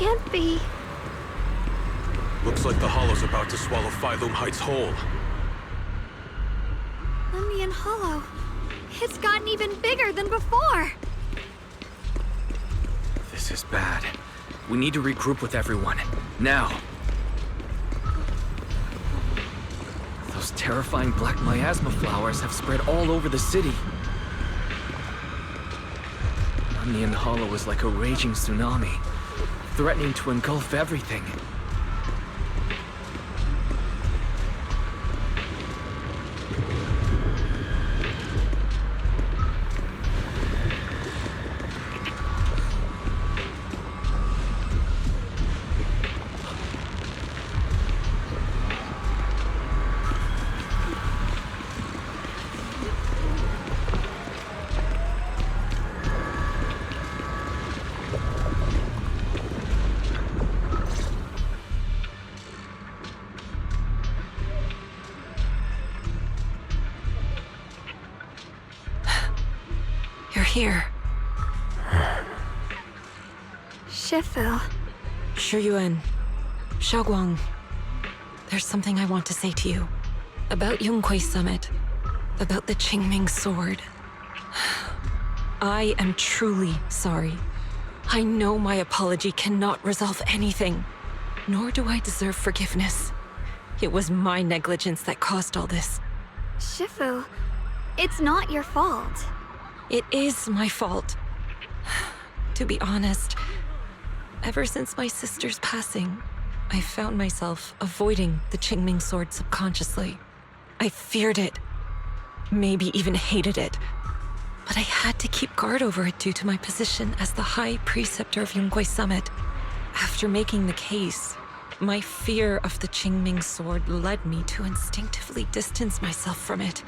can't be. Looks like the Hollow's about to swallow Phylum Heights whole. Lemnian Hollow. It's gotten even bigger than before. This is bad. We need to regroup with everyone. Now. Those terrifying black miasma flowers have spread all over the city. Lemnian Hollow is like a raging tsunami, threatening to engulf everything. Here. Shifu. Shuyuan. Xiaoguang. There's something I want to say to you. About Yonghui Summit. About the Qingming Sword. I am truly sorry. I know my apology cannot resolve anything. Nor do I deserve forgiveness. It was my negligence that caused all this. Shifu, it's not your fault. It is my fault. To be honest, ever since my sister's passing, I found myself avoiding the Qingming Sword subconsciously. I feared it, maybe even hated it, but I had to keep guard over it due to my position as the High Preceptor of Yonghui Summit. After making the case, my fear of the Qingming Sword led me to instinctively distance myself from it.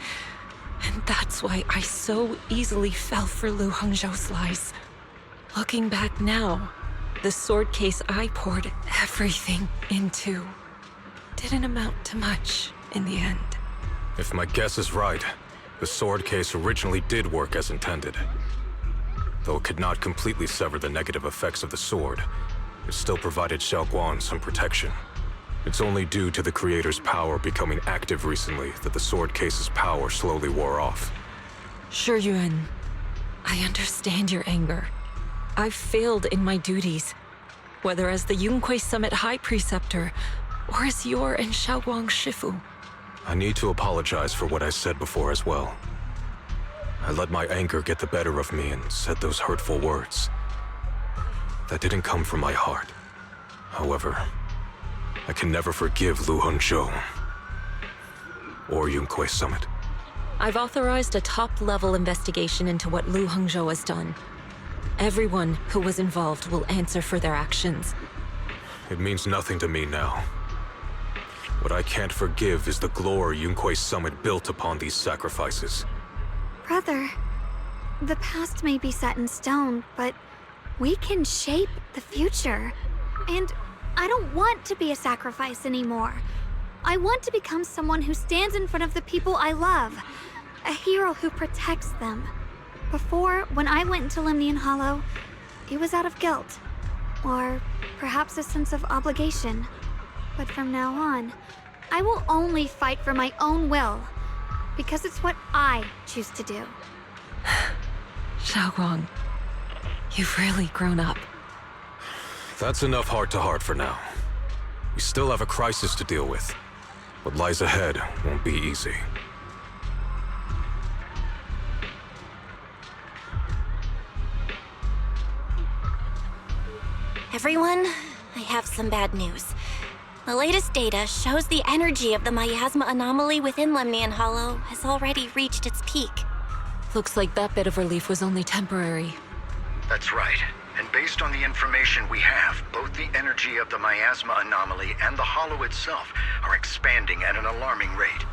And that's why I so easily fell for Lu Hangzhou's lies. Looking back now, the sword case I poured everything into didn't amount to much in the end. If my guess is right, the sword case originally did work as intended. Though it could not completely sever the negative effects of the sword, it still provided Xiaoguang some protection. It's only due to the creator's power becoming active recently that the sword case's power slowly wore off. Shuyuan, I understand your anger. I've failed in my duties, whether as the Yonghui Summit High Preceptor or as your and Xiaoguang's Shifu. I need to apologize for what I said before as well. I let my anger get the better of me and said those hurtful words. That didn't come from my heart. However, I can never forgive Lu Hangzhou or Yonghui Summit. I've authorized a top-level investigation into what Lu Hangzhou has done. Everyone who was involved will answer for their actions. It means nothing to me now. What I can't forgive is the glory Yonghui Summit built upon these sacrifices. Brother, the past may be set in stone, but we can shape the future. And I don't want to be a sacrifice anymore. I want to become someone who stands in front of the people I love. A hero who protects them. Before, when I went into Lemnian Hollow, it was out of guilt. Or perhaps a sense of obligation. But from now on, I will only fight for my own will. Because it's what I choose to do. Xiaoguang, you've really grown up. That's enough heart-to-heart for now. We still have a crisis to deal with. What lies ahead won't be easy. Everyone, I have some bad news. The latest data shows the energy of the miasma anomaly within Lemnian Hollow has already reached its peak. Looks like that bit of relief was only temporary. That's right. And based on the information we have, both the energy of the miasma anomaly and the hollow itself are expanding at an alarming rate.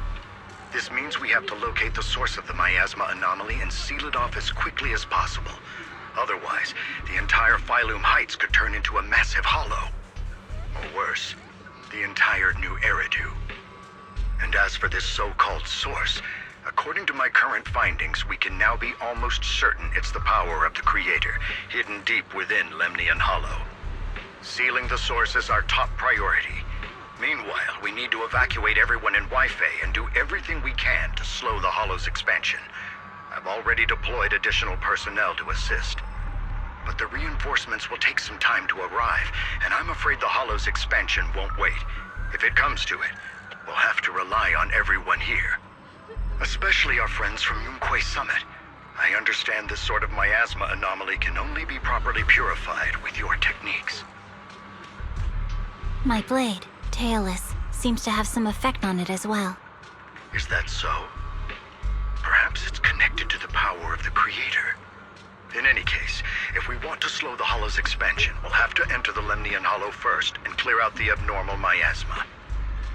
This means we have to locate the source of the miasma anomaly and seal it off as quickly as possible. Otherwise, the entire Phylum Heights could turn into a massive hollow. Or worse, the entire New Eridu. And as for this so-called source, according to my current findings, we can now be almost certain it's the power of the Creator, hidden deep within Lemnian Hollow. Sealing the source is our top priority. Meanwhile, we need to evacuate everyone in Wi-Fi and do everything we can to slow the Hollow's expansion. I've already deployed additional personnel to assist. But the reinforcements will take some time to arrive, and I'm afraid the Hollow's expansion won't wait. If it comes to it, we'll have to rely on everyone here. Especially our friends from Yunquay Summit. I understand this sort of miasma anomaly can only be properly purified with your techniques. My blade, Tailless, seems to have some effect on it as well. Is that so? Perhaps it's connected to the power of the Creator. In any case, if we want to slow the Hollow's expansion, we'll have to enter the Lemnian Hollow first and clear out the abnormal miasma.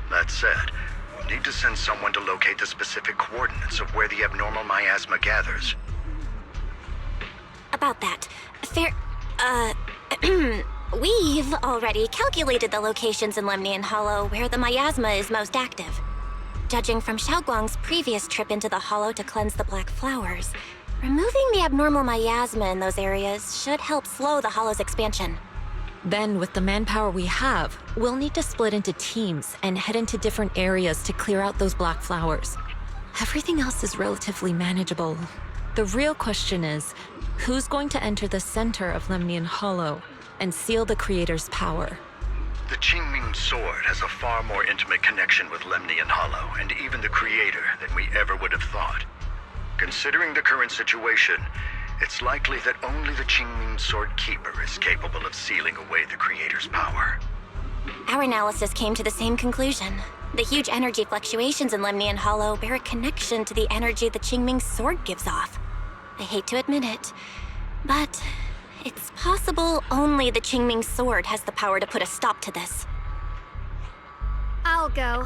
That said, we'll need to send someone to locate the specific coordinates of where the abnormal miasma gathers. About that, we've already calculated the locations in Lemnian Hollow where the miasma is most active. Judging from Xiaoguang's previous trip into the Hollow to cleanse the Black Flowers, removing the abnormal miasma in those areas should help slow the Hollow's expansion. Then, with the manpower we have, we'll need to split into teams and head into different areas to clear out those black flowers. Everything else is relatively manageable. The real question is, who's going to enter the center of Lemnian Hollow and seal the Creator's power? The Qingming Sword has a far more intimate connection with Lemnian Hollow and even the Creator than we ever would have thought. Considering the current situation, it's likely that only the Qingming Sword Keeper is capable of sealing away the Creator's power. Our analysis came to the same conclusion. The huge energy fluctuations in Lemnian Hollow bear a connection to the energy the Qingming Sword gives off. I hate to admit it, but it's possible only the Qingming Sword has the power to put a stop to this. I'll go.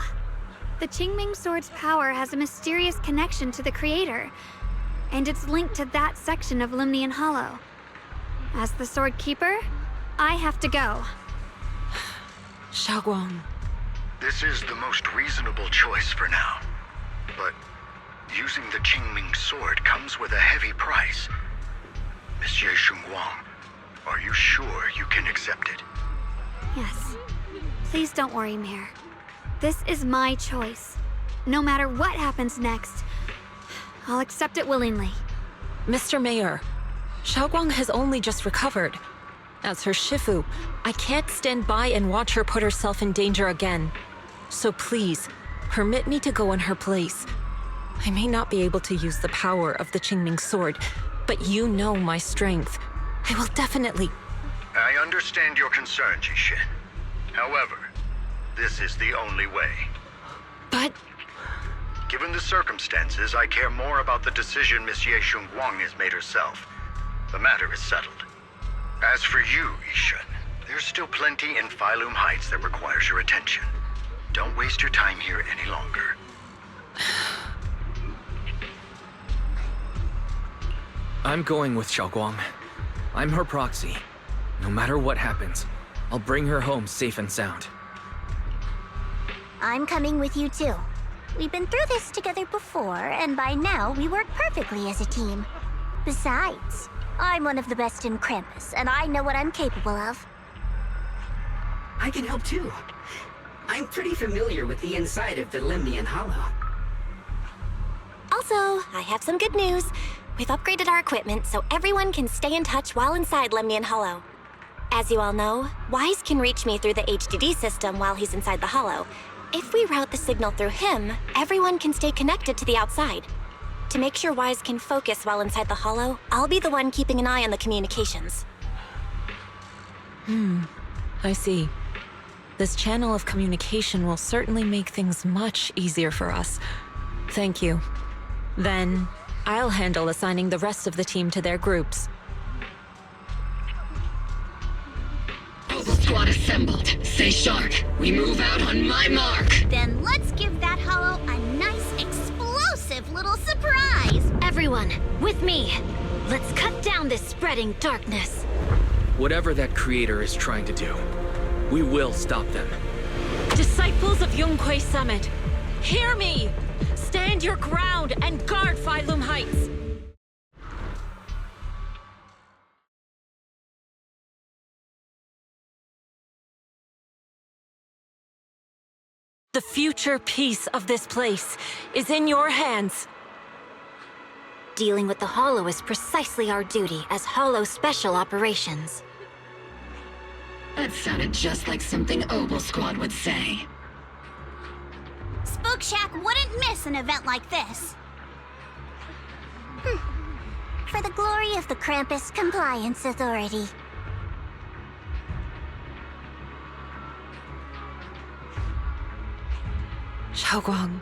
The Qingming Sword's power has a mysterious connection to the Creator, and it's linked to that section of Lemnian Hollow. As the Sword Keeper, I have to go. Xiaoguang. This is the most reasonable choice for now. But using the Qingming Sword comes with a heavy price. Monsieur Xunguang, are you sure you can accept it? Yes. Please don't worry, Mayor. This is my choice. No matter what happens next, I'll accept it willingly. Mr. Mayor, Xiaoguang has only just recovered. As her Shifu, I can't stand by and watch her put herself in danger again. So please, permit me to go in her place. I may not be able to use the power of the Qingming Sword, but you know my strength. I will definitely... I understand your concern, Jixin. However, this is the only way. But... Given the circumstances, I care more about the decision Miss Ye Xunguang has made herself. The matter is settled. As for you, Yishun, there's still plenty in Phylum Heights that requires your attention. Don't waste your time here any longer. I'm going with Xiaoguang. I'm her proxy. No matter what happens, I'll bring her home safe and sound. I'm coming with you too. We've been through this together before, and by now we work perfectly as a team. Besides, I'm one of the best in Krampus, and I know what I'm capable of. I can help too. I'm pretty familiar with the inside of the Lemnian Hollow. Also, I have some good news. We've upgraded our equipment so everyone can stay in touch while inside Lemnian Hollow. As you all know, Wise can reach me through the HDD system while he's inside the Hollow. If we route the signal through him, everyone can stay connected to the outside. To make sure Wise can focus while inside the Hollow, I'll be the one keeping an eye on the communications. I see. This channel of communication will certainly make things much easier for us. Thank you. Then, I'll handle assigning the rest of the team to their groups. All the squad assembled. Stay sharp. We move out on my mark. Then let's give that hollow a nice, explosive little surprise! Everyone, with me. Let's cut down this spreading darkness. Whatever that creator is trying to do, we will stop them. Disciples of Yunquay Summit, hear me! Stand your ground and guard Phylum Heights! The future peace of this place is in your hands. Dealing with the Hollow is precisely our duty as Hollow Special Operations. That sounded just like something Obel Squad would say. Spook Shack wouldn't miss an event like this. For the glory of the Krampus Compliance Authority. Xiaoguang,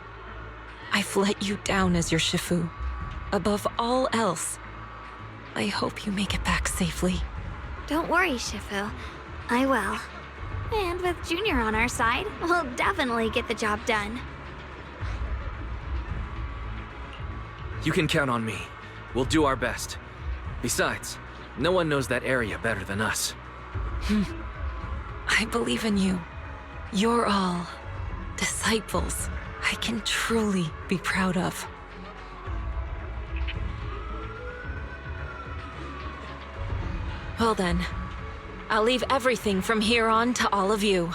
I've let you down as your Shifu. Above all else, I hope you make it back safely. Don't worry, Shifu. I will. And with Junior on our side, we'll definitely get the job done. You can count on me. We'll do our best. Besides, no one knows that area better than us. I believe in you. You're all disciples I can truly be proud of. Well then, I'll leave everything from here on to all of you.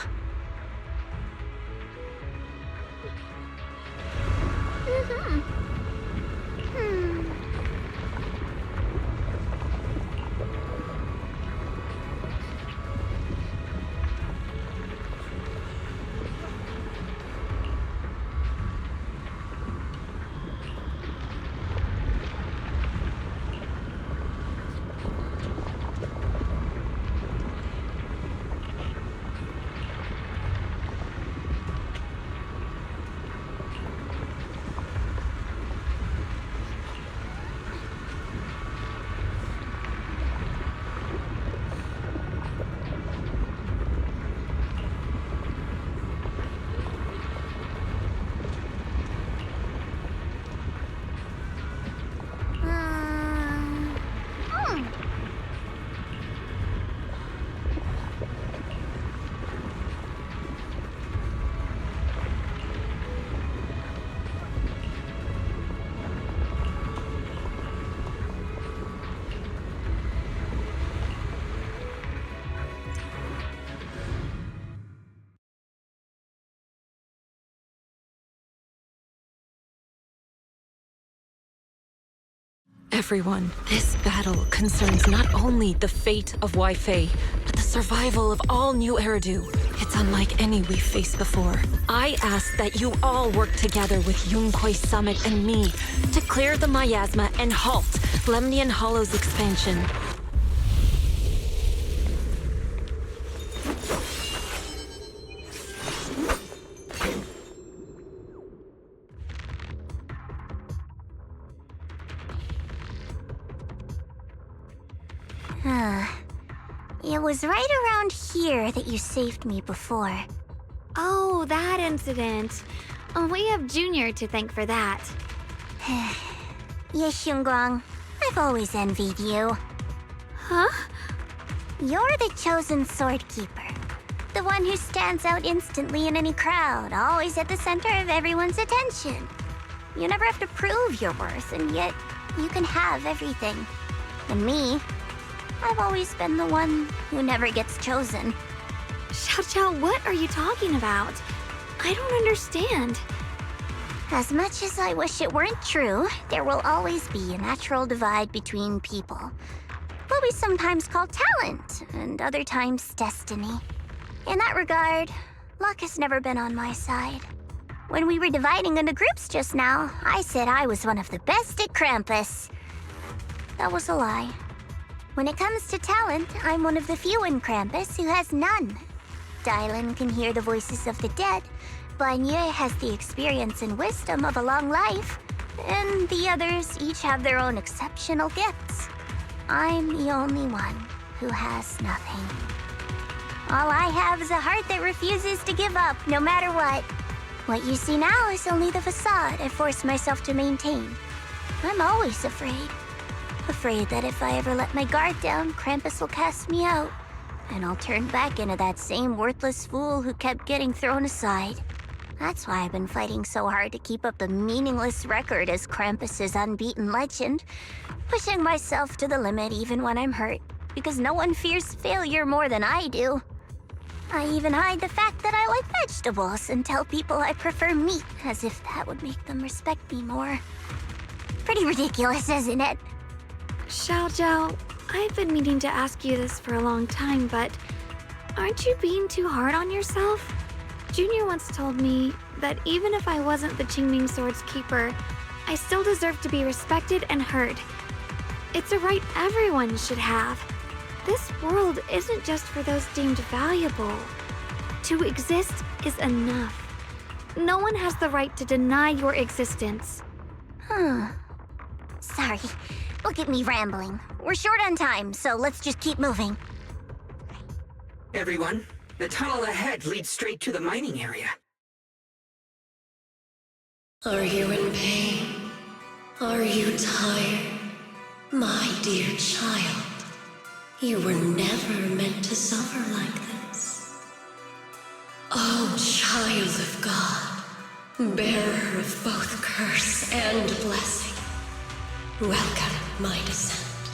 Everyone, this battle concerns not only the fate of Wei-Fei, but the survival of all New Eridu. It's unlike any we've faced before. I ask that you all work together with Yunquei Summit and me to clear the miasma and halt Lemnian Hollow's expansion. It was right around here that you saved me before. Oh, that incident. We have Junior to thank for that. Yes, Xiongguang. I've always envied you. Huh? You're the chosen sword keeper. The one who stands out instantly in any crowd, always at the center of everyone's attention. You never have to prove your worth, and yet you can have everything. And me, I've always been the one who never gets chosen. Xiao, what are you talking about? I don't understand. As much as I wish it weren't true, there will always be a natural divide between people. What we sometimes call talent, and other times destiny. In that regard, luck has never been on my side. When we were dividing into groups just now, I said I was one of the best at Krampus. That was a lie. When it comes to talent, I'm one of the few in Krampus who has none. Dylan can hear the voices of the dead, Banya has the experience and wisdom of a long life, and the others each have their own exceptional gifts. I'm the only one who has nothing. All I have is a heart that refuses to give up, no matter what. What you see now is only the facade I forced myself to maintain. I'm always afraid. Afraid that if I ever let my guard down, Krampus will cast me out, and I'll turn back into that same worthless fool who kept getting thrown aside. That's why I've been fighting so hard to keep up the meaningless record as Krampus's unbeaten legend, pushing myself to the limit even when I'm hurt, because no one fears failure more than I do. I even hide the fact that I like vegetables and tell people I prefer meat, as if that would make them respect me more. Pretty ridiculous, isn't it? Xiaojiao, I've been meaning to ask you this for a long time, but aren't you being too hard on yourself? Junior once told me that even if I wasn't the Qingming Sword's keeper, I still deserve to be respected and heard. It's a right everyone should have. This world isn't just for those deemed valuable. To exist is enough. No one has the right to deny your existence. Sorry. Look at me rambling. We're short on time, so let's just keep moving. Everyone, the tunnel ahead leads straight to the mining area. Are you in pain? Are you tired? My dear child, you were never meant to suffer like this. Oh, child of God, bearer of both curse and blessing, welcome my descent.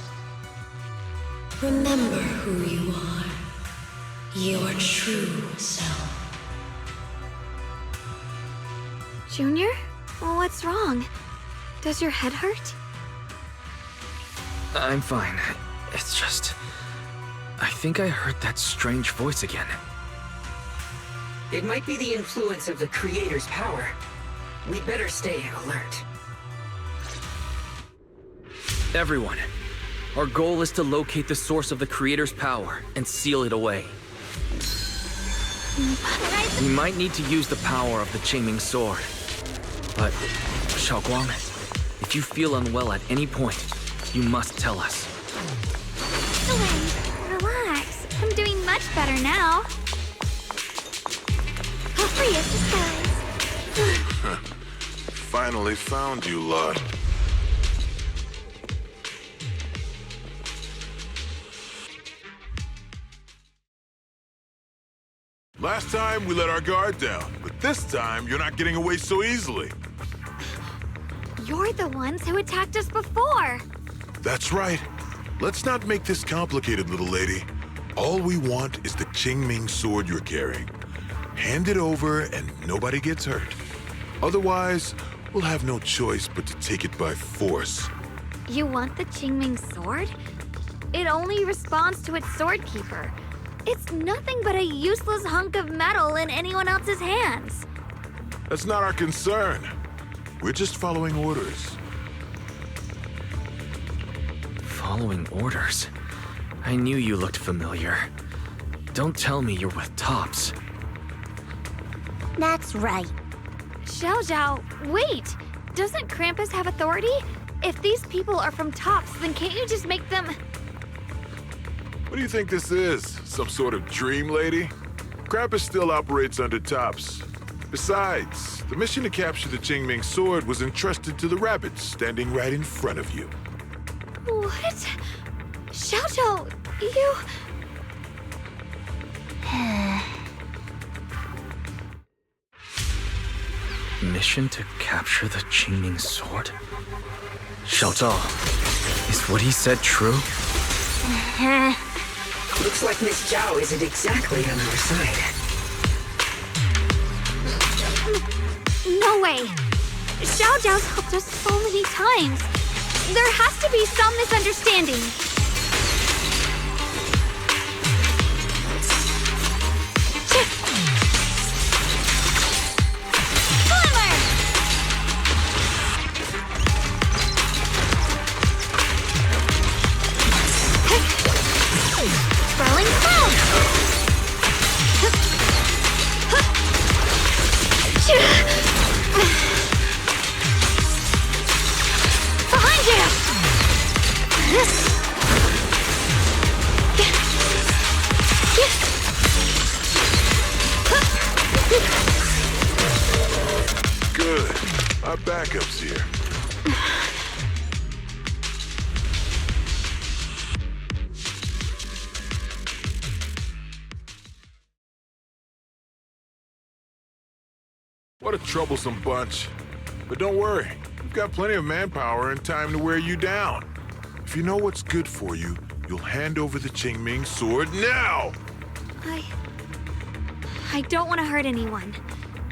Remember who you are, your true self. Junior? What's wrong? Does your head hurt? I'm fine. It's just... I think I heard that strange voice again. It might be the influence of the Creator's power. We'd better stay alert. Everyone, our goal is to locate the source of the Creator's power and seal it away. We might need to use the power of the Qingming Sword. But, Xiaoguang, if you feel unwell at any point, you must tell us. Relax. I'm doing much better now. Free as disguise. Finally found you, lot. Last time, we let our guard down, but this time, you're not getting away so easily. You're the ones who attacked us before. That's right. Let's not make this complicated, little lady. All we want is the Qingming Sword you're carrying. Hand it over and nobody gets hurt. Otherwise, we'll have no choice but to take it by force. You want the Qingming Sword? It only responds to its sword keeper. It's nothing but a useless hunk of metal in anyone else's hands. That's not our concern. We're just following orders. Following orders? I knew you looked familiar. Don't tell me you're with Tops. That's right. Xiaojiao, wait! Doesn't Krampus have authority? If these people are from Tops, then can't you just make them... What do you think this is? Some sort of dream lady? Krampus still operates under Tops. Besides, the mission to capture the Qingming Sword was entrusted to the rabbits standing right in front of you. What? Xiaojiao, you... Mission to capture the Qingming Sword? Xiaozhao, is what he said true? Looks like Miss Zhao isn't exactly on our side. No way! Xiaojiao's helped us so many times. There has to be some misunderstanding. Behind you! Good. Our backup's here. What a troublesome bunch. But don't worry, we've got plenty of manpower and time to wear you down. If you know what's good for you, you'll hand over the Qingming Sword now! I don't want to hurt anyone.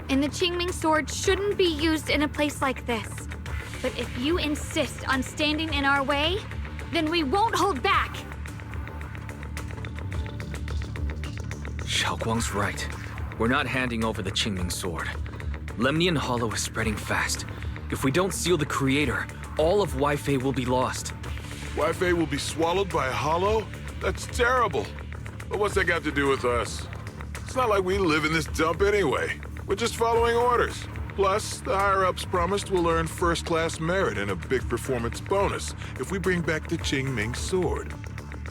And the Qingming sword shouldn't be used in a place like this. But if you insist on standing in our way, then we won't hold back. Xiaoguang's right. We're not handing over the Qingming sword. Lemnian Hollow is spreading fast. If we don't seal the Creator, all of Weifei will be lost. Weifei will be swallowed by a hollow? That's terrible. But what's that got to do with us? It's not like we live in this dump anyway. We're just following orders. Plus, the higher-ups promised we'll earn first-class merit and a big performance bonus if we bring back the Qingming sword.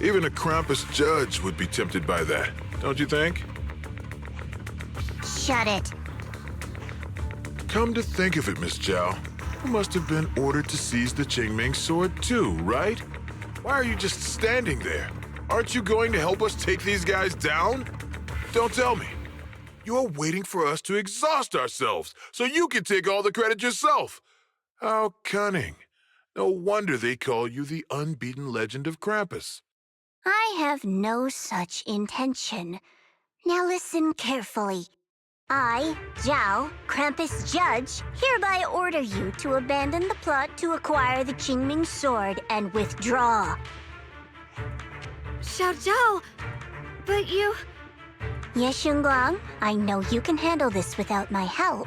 Even a Krampus judge would be tempted by that, don't you think? Shut it. Come to think of it, Miss Zhao, you must have been ordered to seize the Qingming sword too, right? Why are you just standing there? Aren't you going to help us take these guys down? Don't tell me. You're waiting for us to exhaust ourselves so you can take all the credit yourself. How cunning. No wonder they call you the unbeaten legend of Krampus. I have no such intention. Now listen carefully. I, Zhao, Krampus Judge, hereby order you to abandon the plot to acquire the Qingming sword and withdraw. Xiao Zhao, but you... Yes, Xunguang, I know you can handle this without my help.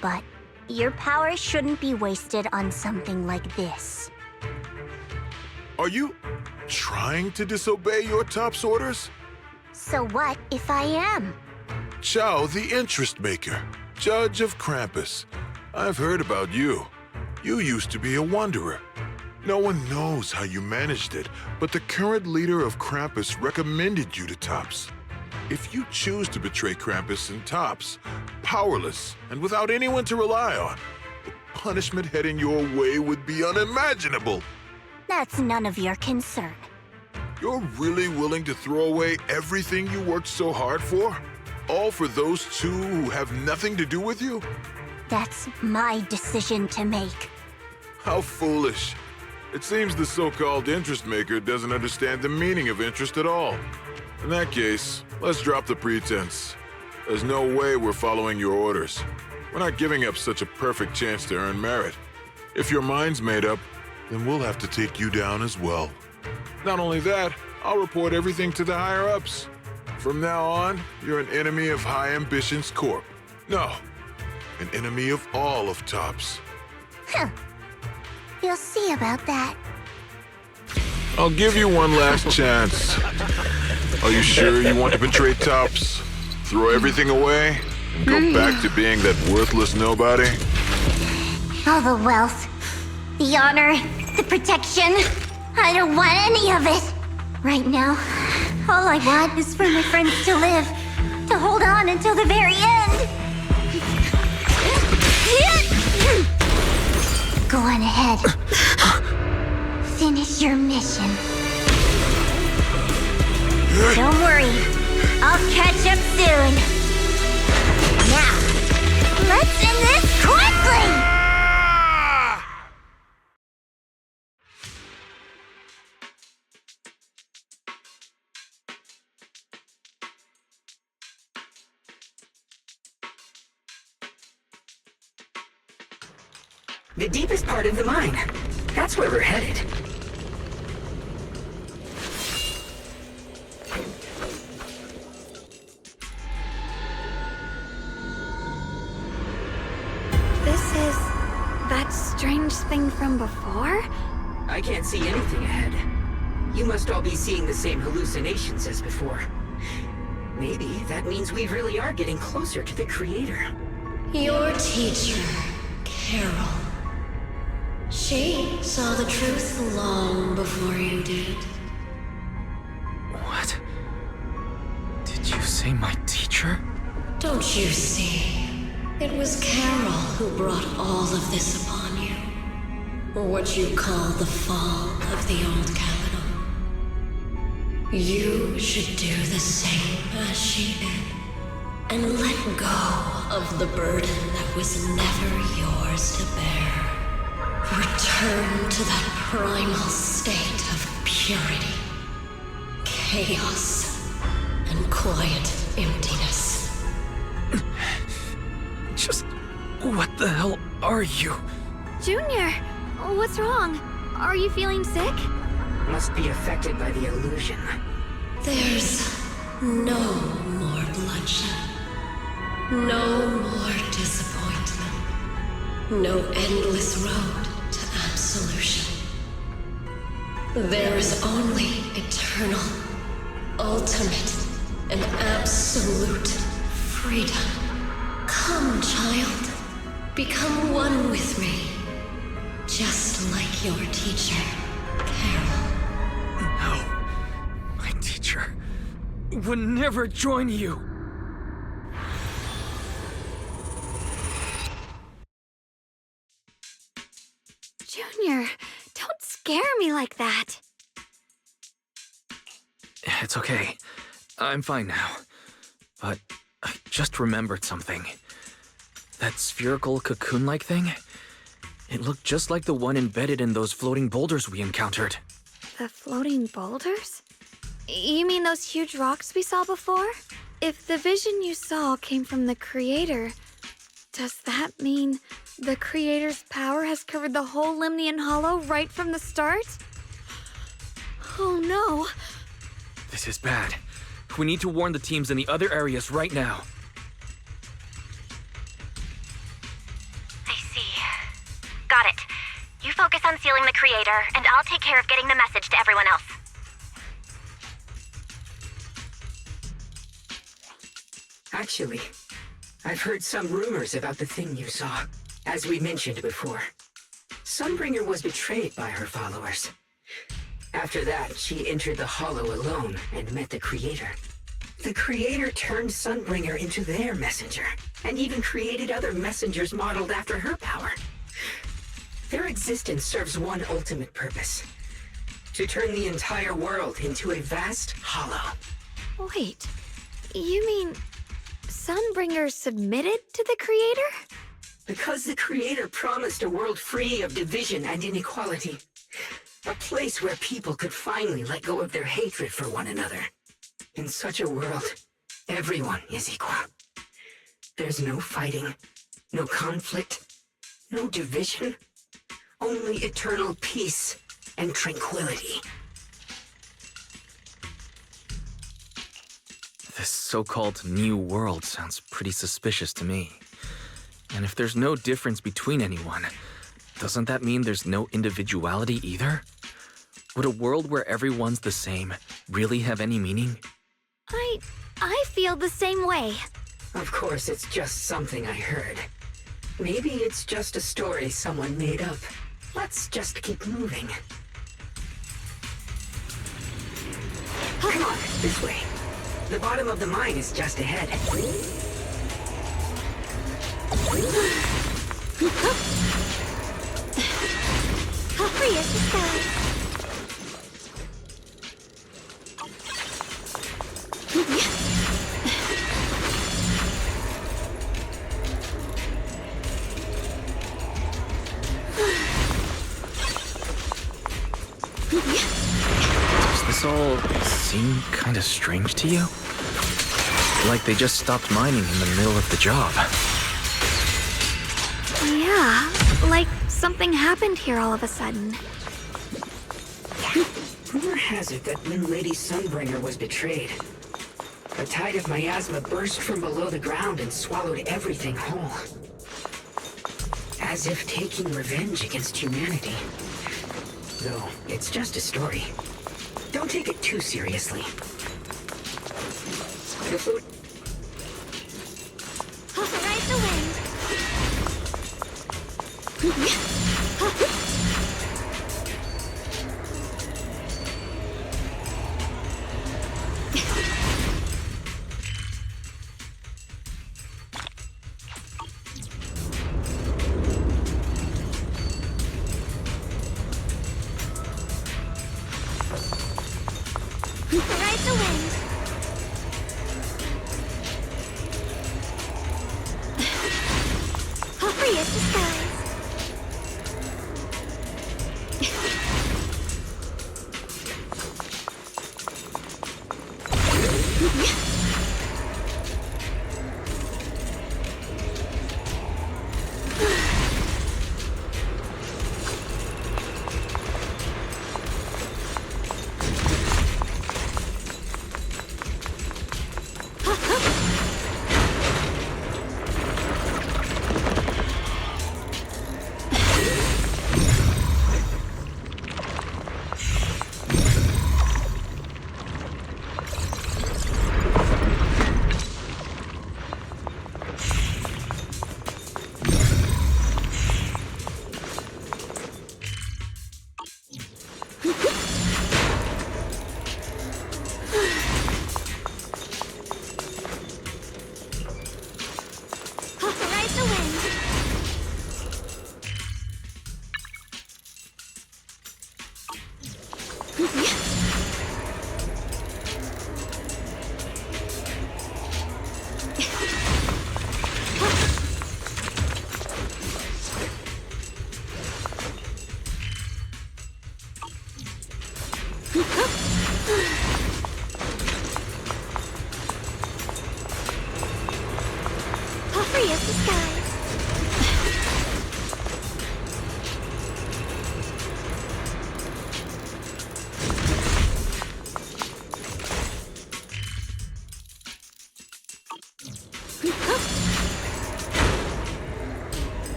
But your power shouldn't be wasted on something like this. Are you trying to disobey your top's orders? So what if I am? Zhao, the interest maker, judge of Krampus. I've heard about you. You used to be a wanderer. No one knows how you managed it, but the current leader of Krampus recommended you to Tops. If you choose to betray Krampus and Tops, powerless and without anyone to rely on, the punishment heading your way would be unimaginable. That's none of your concern. You're really willing to throw away everything you worked so hard for? All for those two who have nothing to do with you? That's my decision to make. How foolish. It seems the so-called interest maker doesn't understand the meaning of interest at all. In that case, let's drop the pretense. There's no way we're following your orders. We're not giving up such a perfect chance to earn merit. If your mind's made up, then we'll have to take you down as well. Not only that, I'll report everything to the higher-ups. From now on, you're an enemy of High Ambitions Corp. No, an enemy of all of Tops. Huh. You'll see about that. I'll give you one last chance. Are you sure you want to betray Tops? Throw everything away? And go back to being that worthless nobody? All the wealth, the honor, the protection. I don't want any of it. Right now, all I want is for my friends to live, to hold on until the very end. Go on ahead. Finish your mission. Don't worry, I'll catch up soon. Now, let's end this quickly! The deepest part of the mine. That's where we're headed. This is that strange thing from before? I can't see anything ahead. You must all be seeing the same hallucinations as before. Maybe that means we really are getting closer to the Creator. Your teacher, Carol. She saw the truth long before you did. What? Did you say my teacher? Don't you see? It was Carol who brought all of this upon you. Or what you call the fall of the old capital. You should do the same as she did. And let go of the burden that was never yours to bear. Return to that primal state of purity, chaos, and quiet emptiness. What the hell are you? Junior, what's wrong? Are you feeling sick? Must be affected by the illusion. There's no more bloodshed. No more disappointment. No endless road to absolution. There is only eternal, ultimate, and absolute freedom. Come, child. Become one with me. Just like your teacher, Carol. No. My teacher would never join you. Junior, don't scare me like that. It's okay. I'm fine now. But I just remembered something. That spherical cocoon-like thing? It looked just like the one embedded in those floating boulders we encountered. The floating boulders? You mean those huge rocks we saw before? If the vision you saw came from the Creator, does that mean the Creator's power has covered the whole Limnian Hollow right from the start? Oh no. This is bad. We need to warn the teams in the other areas right now. I see. Got it. You focus on sealing the Creator, and I'll take care of getting the message to everyone else. Actually, I've heard some rumors about the thing you saw. As we mentioned before, Sunbringer was betrayed by her followers. After that, she entered the Hollow alone and met the Creator. The Creator turned Sunbringer into their messenger, and even created other messengers modeled after her power. Their existence serves one ultimate purpose: to turn the entire world into a vast hollow. Wait, you mean Sunbringer submitted to the Creator? Because the Creator promised a world free of division and inequality. A place where people could finally let go of their hatred for one another. In such a world, everyone is equal. There's no fighting, no conflict, no division, only eternal peace and tranquility. This so-called new world sounds pretty suspicious to me. And if there's no difference between anyone, doesn't that mean there's no individuality either? Would a world where everyone's the same really have any meaning? I feel the same way. Of course, it's just something I heard. Maybe it's just a story someone made up. Let's just keep moving. Come on, this way. The bottom of the mine is just ahead. Free as the sky. Does this all seem kinda strange to you? Like they just stopped mining in the middle of the job. Yeah, like something happened here all of a sudden. Rumor has it that when Lady Sunbringer was betrayed, a tide of miasma burst from below the ground and swallowed everything whole. As if taking revenge against humanity. Though, it's just a story. Don't take it too seriously. The food... Ride the wind. Ride the wind. Free as the skies. Free as the skies.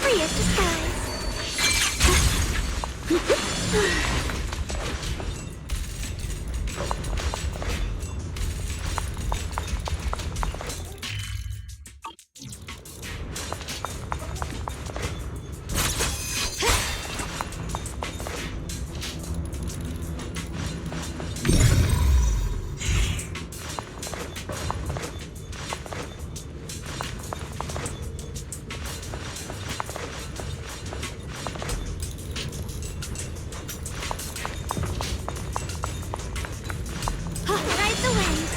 Free as the skies. Ride the wind.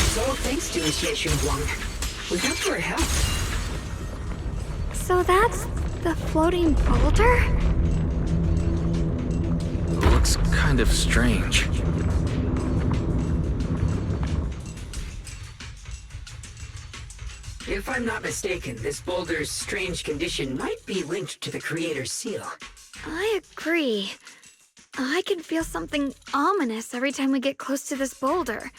So thanks to Initiation 1. We got your help. So that's the floating boulder? Looks kind of strange. If I'm not mistaken, this boulder's strange condition might be linked to the Creator's seal. I agree. I can feel something ominous every time we get close to this boulder.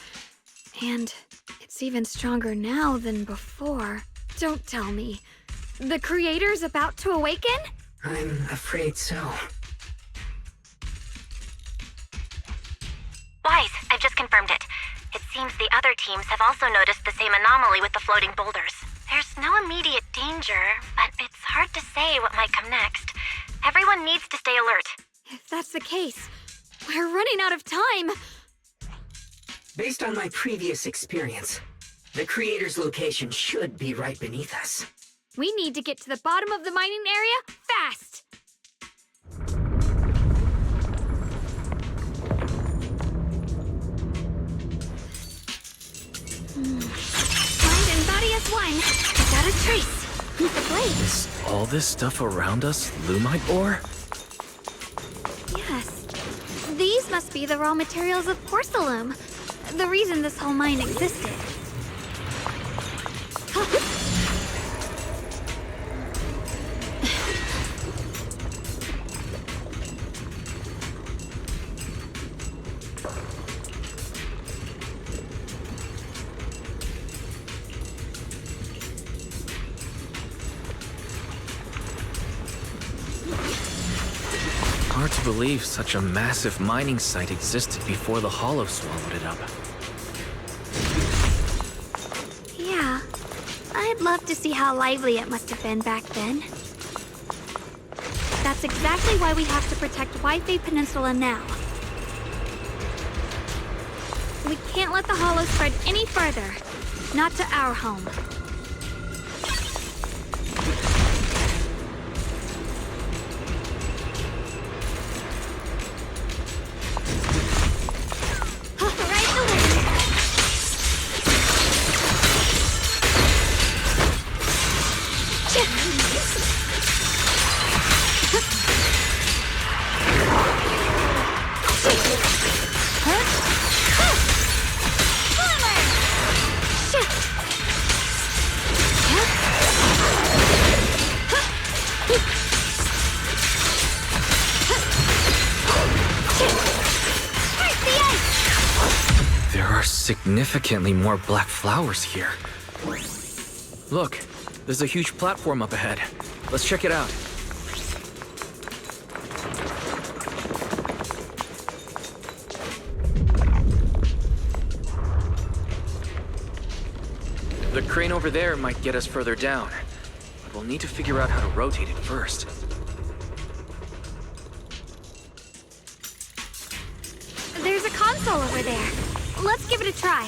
And it's even stronger now than before. Don't tell me. The Creator's about to awaken? I'm afraid so. Wise, I've just confirmed it. It seems the other teams have also noticed the same anomaly with the floating boulders. There's no immediate danger, but it's hard to say what might come next. Everyone needs to stay alert. If that's the case, we're running out of time. Based on my previous experience, the Creator's location should be right beneath us. We need to get to the bottom of the mining area fast. Mind and body as one. Without a trace. The blade. Is all this stuff around us Lumite ore? Yes. These must be the raw materials of porcelain. The reason this whole mine existed. Hard to believe such a massive mining site existed before the Hollow swallowed it up. Yeah. I'd love to see how lively it must have been back then. That's exactly why we have to protect Wi-Fi Peninsula now. We can't let the Hollow spread any further. Not to our home. There are significantly more black flowers here. Look, there's a huge platform up ahead. Let's check it out. The crane over there might get us further down, but we'll need to figure out how to rotate it first. There's a console over there. Let's give it a try.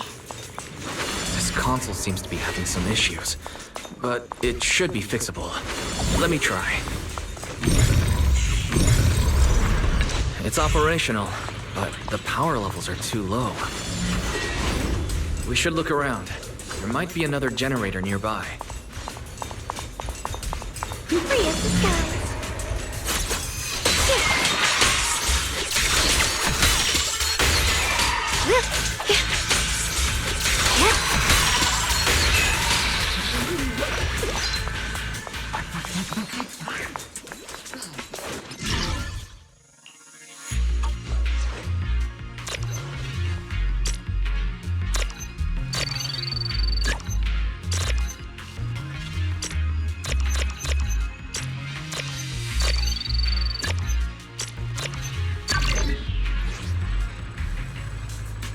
This console seems to be having some issues, but it should be fixable. Let me try. It's operational, but the power levels are too low. We should look around. There might be another generator nearby. Free as the skies.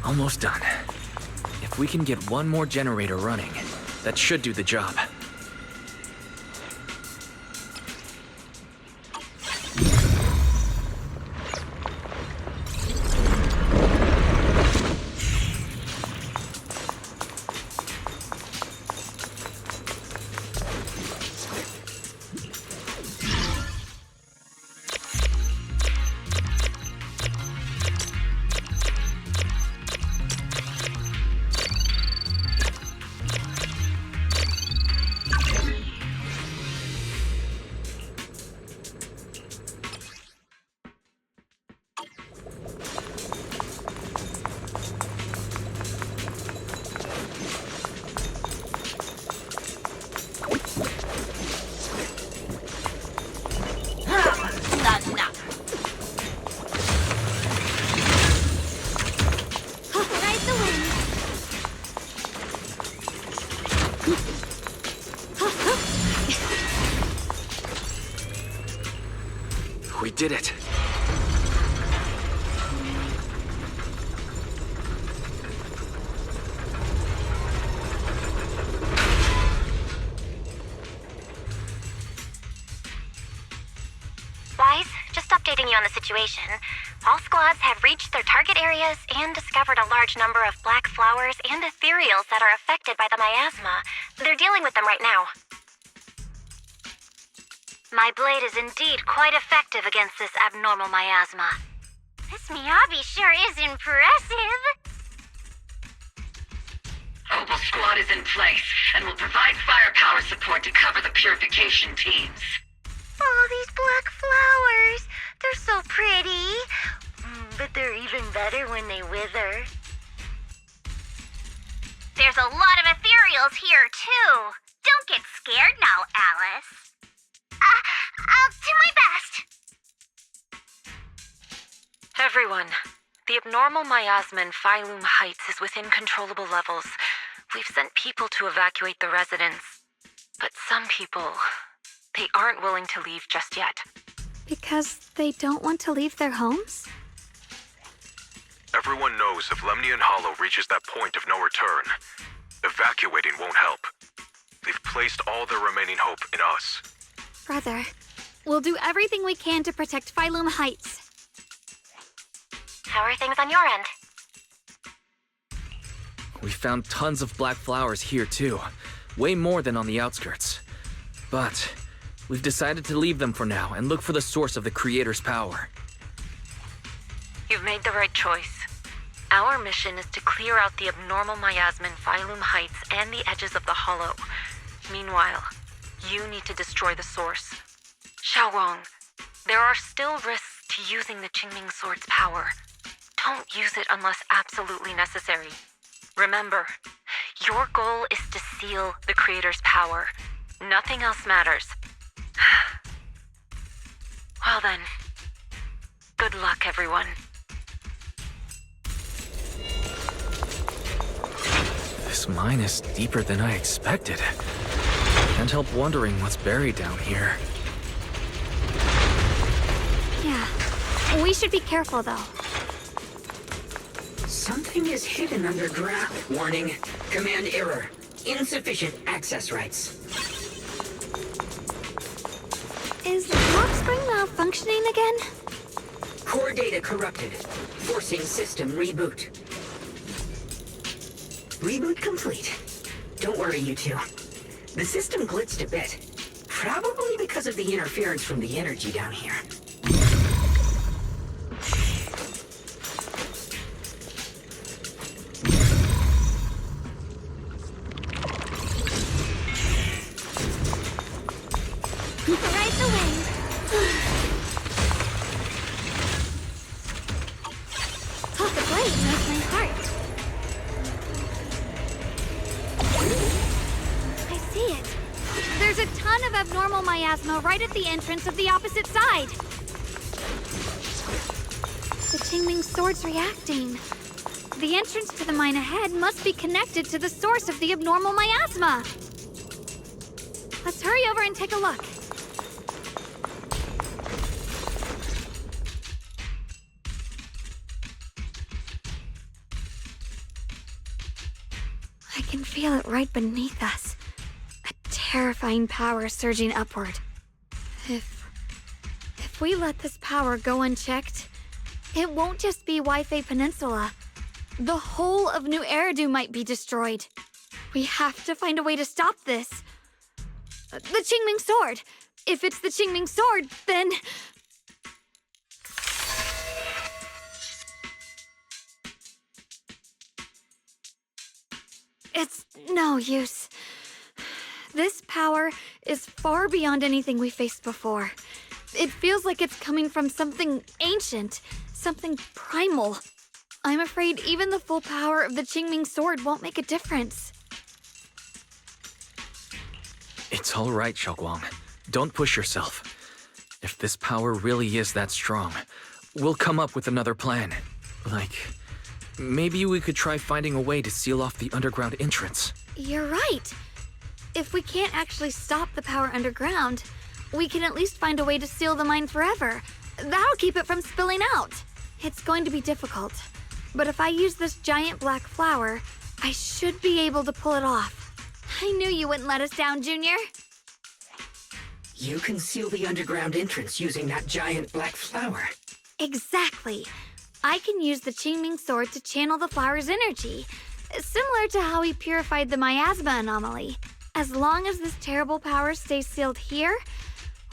Almost done. If we can get one more generator running, that should do the job. We did it. Wise, just updating you on the situation. All squads have reached their target areas and discovered a large number of black flowers and ethereals that are affected by the miasma. They're dealing with them right now. My blade is indeed quite effective against this abnormal miasma. This Miyabi sure is impressive. Opal Squad is in place and will provide firepower support to cover the purification teams. Oh, these black flowers. They're so pretty. But they're even better when they wither. There's a lot of ethereals here, too. Don't get scared now, Alice. I'll do my best. Everyone, the abnormal miasma in Phylum Heights is within controllable levels. We've sent people to evacuate the residents. But some people, they aren't willing to leave just yet. Because they don't want to leave their homes? Everyone knows if Lemnian Hollow reaches that point of no return, evacuating won't help. They've placed all their remaining hope in us. Brother, we'll do everything we can to protect Phylum Heights. How are things on your end? We found tons of black flowers here too. Way more than on the outskirts. But we've decided to leave them for now and look for the source of the Creator's power. You've made the right choice. Our mission is to clear out the abnormal miasma in Phylum Heights and the edges of the Hollow. Meanwhile, you need to destroy the source. Xiaowang, there are still risks to using the Qingming Sword's power. Don't use it unless absolutely necessary. Remember, your goal is to seal the Creator's power. Nothing else matters. Well then, good luck, everyone. This mine is deeper than I expected. Can't help wondering what's buried down here. Yeah, we should be careful though. Something is hidden underground. Warning. Command error. insufficient access rights. Is lock spring malfunctioning again? Core data corrupted, forcing system reboot. Reboot complete. Don't worry, you two. The system glitched a bit. Probably because of the interference from the energy down here. Right away. Thought the blade knows my heart. I see it. There's a ton of abnormal miasma right at the entrance of the opposite side. The Qingming sword's reacting. The entrance to the mine ahead must be connected to the source of the abnormal miasma. Let's hurry over and take a look. I can feel it right beneath us. A terrifying power surging upward. If we let this power go unchecked, it won't just be Wi-Fi Peninsula. The whole of New Eridu might be destroyed. We have to find a way to stop this. The Qingming sword. If it's the Qingming sword, then... It's no use. This power is far beyond anything we faced before. It feels like it's coming from something ancient, something primal. I'm afraid even the full power of the Qingming sword won't make a difference. It's all right, Xiaoguang. Don't push yourself. If this power really is that strong, we'll come up with another plan. Like, maybe we could try finding a way to seal off the underground entrance. You're right. If we can't actually stop the power underground, we can at least find a way to seal the mine forever. That'll keep it from spilling out. It's going to be difficult, but if I use this giant black flower, I should be able to pull it off. I knew you wouldn't let us down, Junior. You can seal the underground entrance using that giant black flower. Exactly. I can use the Qingming sword to channel the flower's energy, similar to how we purified the miasma anomaly. As long as this terrible power stays sealed here,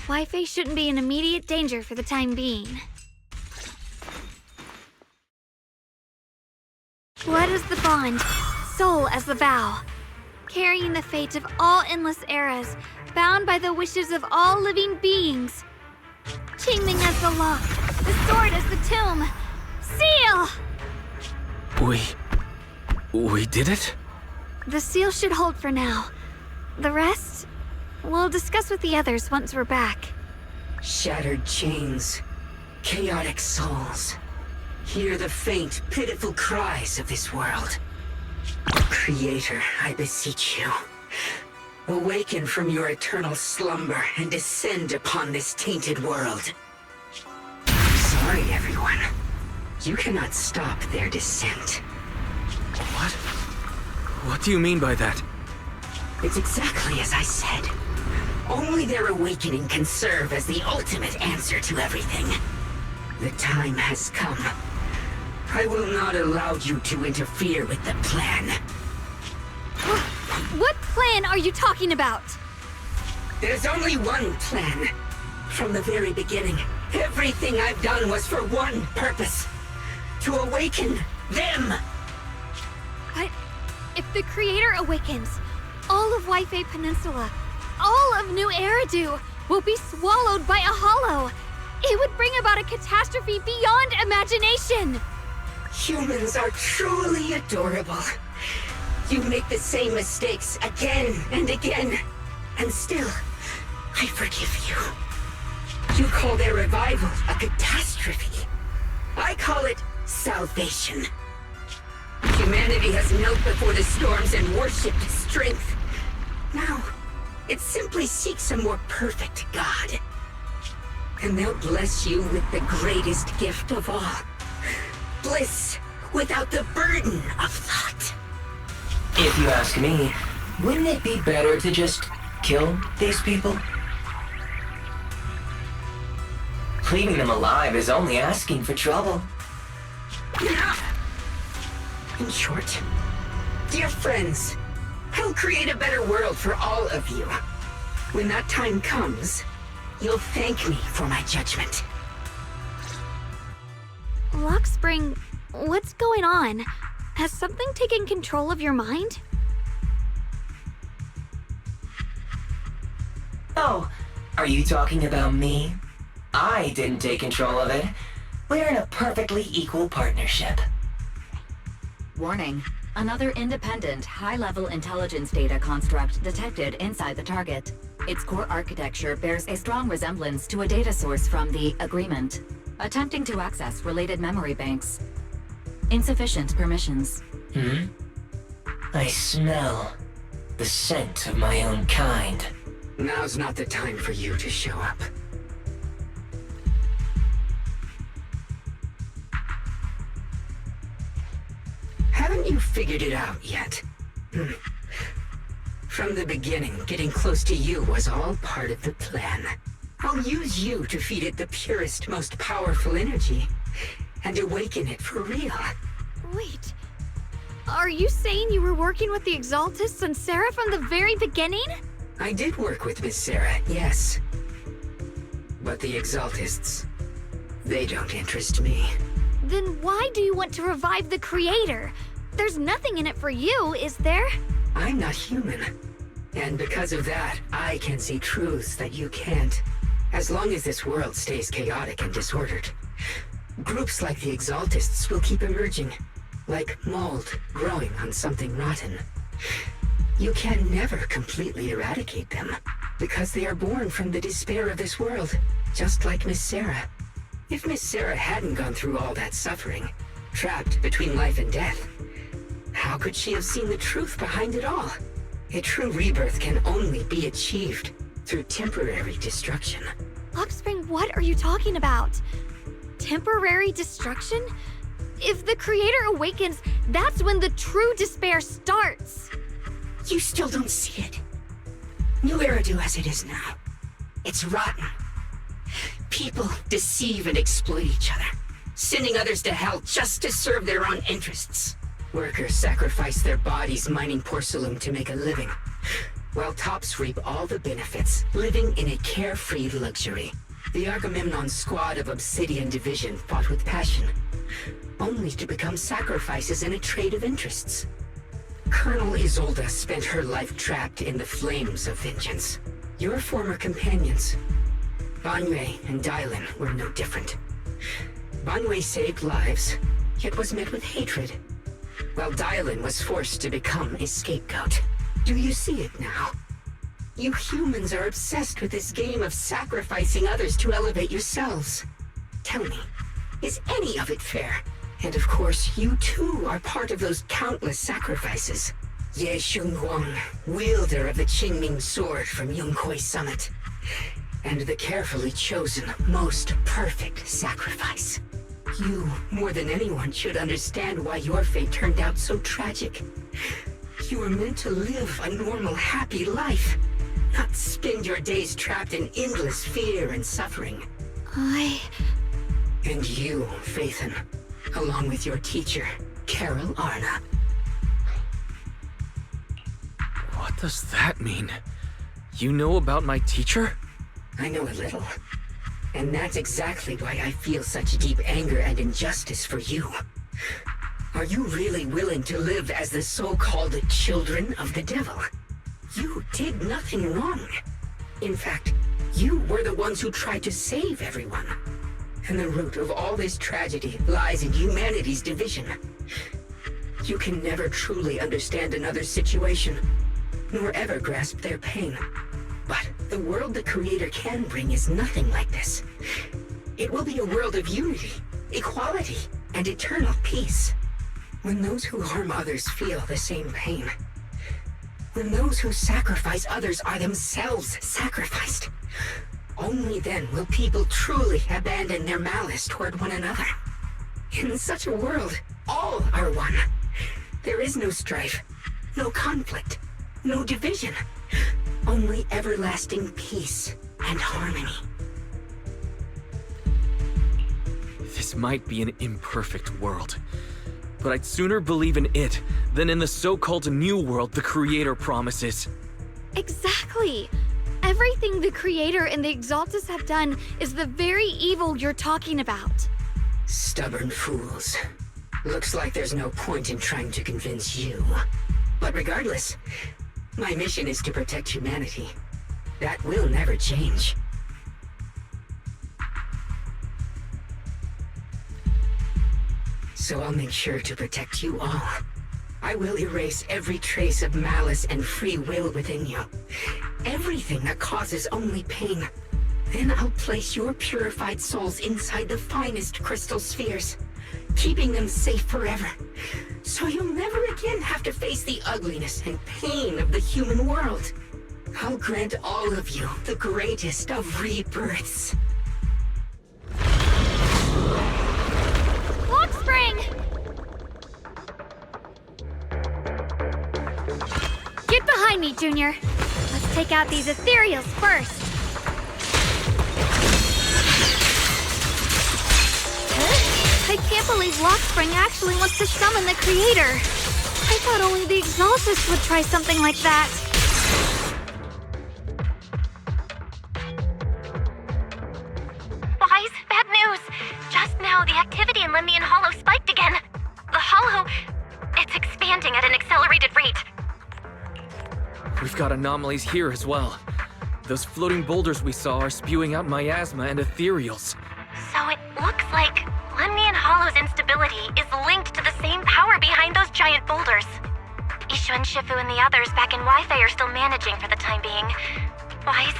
Wi-Fi shouldn't be in immediate danger for the time being. Blood as the bond, soul as the vow. Carrying the fate of all endless eras, bound by the wishes of all living beings. Qingming as the lock, the sword as the tomb. Seal! We did it? The seal should hold for now. The rest, we'll discuss with the others once we're back. Shattered chains, chaotic souls. Hear the faint, pitiful cries of this world. Creator, I beseech you. Awaken from your eternal slumber and descend upon this tainted world. Sorry, everyone. You cannot stop their descent. What? What do you mean by that? It's exactly as I said. Only their awakening can serve as the ultimate answer to everything. The time has come. I will not allow you to interfere with the plan. What plan are you talking about? There's only one plan. From the very beginning, everything I've done was for one purpose. To awaken them! But if the Creator awakens, all of Wi-Fi Peninsula, all of New Eridu will be swallowed by a hollow. It would bring about a catastrophe beyond imagination. Humans are truly adorable. You make the same mistakes again and again, and still, I forgive you. You call their revival a catastrophe. I call it salvation. Humanity has knelt before the storms and worshipped strength. Now, it simply seeks a more perfect God. And they'll bless you with the greatest gift of all. Bliss without the burden of thought. If you ask me, Wouldn't it be better to just kill these people? Leaving them alive is only asking for trouble. In short, dear friends, I'll create a better world for all of you. When that time comes, you'll thank me for my judgment. Lockspring, what's going on? Has something taken control of your mind? Oh, are you talking about me? I didn't take control of it. We're in a perfectly equal partnership. Warning. Another independent, high-level intelligence data construct detected inside the target. Its core architecture bears a strong resemblance to a data source from the Agreement. Attempting to access related memory banks. Insufficient permissions. I smell the scent of my own kind. Now's not the time for you to show up. Haven't you figured it out yet? From the beginning, getting close to you was all part of the plan. I'll use you to feed it the purest, most powerful energy, and awaken it for real. Wait. Are you saying you were working with the Exaltists and Sarah from the very beginning? I did work with Miss Sarah, yes. But the Exaltists, they don't interest me. Then why do you want to revive the Creator? There's nothing in it for you, is there? I'm not human. And because of that, I can see truths that you can't. As long as this world stays chaotic and disordered, groups like the Exaltists will keep emerging, like mold growing on something rotten. You can never completely eradicate them, because they are born from the despair of this world, just like Miss Sarah. If Miss Sarah hadn't gone through all that suffering, trapped between life and death, how could she have seen the truth behind it all? A true rebirth can only be achieved through temporary destruction. Lockspring, what are you talking about? Temporary destruction? If the Creator awakens, that's when the true despair starts. You still don't see it. New Eridu as it is now. It's rotten. People deceive and exploit each other, sending others to hell just to serve their own interests. Workers sacrifice their bodies mining porcelain to make a living, while tops reap all the benefits, living in a carefree luxury. The Agamemnon squad of Obsidian Division fought with passion, only to become sacrifices in a trade of interests. Colonel Isolde spent her life trapped in the flames of vengeance. Your former companions, Banwei and Dylan, were no different. Banwei saved lives, yet was met with hatred, while Dylan was forced to become a scapegoat. Do you see it now? You humans are obsessed with this game of sacrificing others to elevate yourselves. Tell me, is any of it fair? And of course, you too are part of those countless sacrifices. Ye Shunguang, wielder of the Qingming sword from Yongkoi Summit, and the carefully chosen, most perfect sacrifice. You, more than anyone, should understand why your fate turned out so tragic. You were meant to live a normal, happy life, not spend your days trapped in endless fear and suffering. And you, Phaethon, along with your teacher, Carol Arna. What does that mean? You know about my teacher? I know a little. And that's exactly why I feel such deep anger and injustice for you. Are you really willing to live as the so-called children of the devil? You did nothing wrong. In fact, you were the ones who tried to save everyone. And the root of all this tragedy lies in humanity's division. You can never truly understand another's situation, nor ever grasp their pain. But the world the Creator can bring is nothing like this. It will be a world of unity, equality, and eternal peace. When those who harm others feel the same pain. When those who sacrifice others are themselves sacrificed. Only then will people truly abandon their malice toward one another. In such a world, all are one. There is no strife, no conflict, no division. Only everlasting peace and harmony. This might be an imperfect world, but I'd sooner believe in it than in the so-called new world the Creator promises. Exactly. Everything the Creator and the Exaltus have done is the very evil you're talking about. Stubborn fools. Looks like there's no point in trying to convince you. But regardless, my mission is to protect humanity. That will never change. So I'll make sure to protect you all. I will erase every trace of malice and free will within you. Everything that causes only pain. Then I'll place your purified souls inside the finest crystal spheres, keeping them safe forever. So you'll never again have to face the ugliness and pain of the human world. I'll grant all of you the greatest of rebirths. Lock spring! Get behind me, Junior. Let's take out these ethereals first. I can't believe Lockspring actually wants to summon the Creator. I thought only the Exaltus would try something like that. Wise, bad news. Just now, the activity in Lemnian Hollow spiked again. The Hollow, it's expanding at an accelerated rate. We've got anomalies here as well. Those floating boulders we saw are spewing out miasma and ethereals. So it looks like Lemnian Hollow's instability is linked to the same power behind those giant boulders. Ishu and Shifu and the others back in Wi-Fi are still managing for the time being. Wise,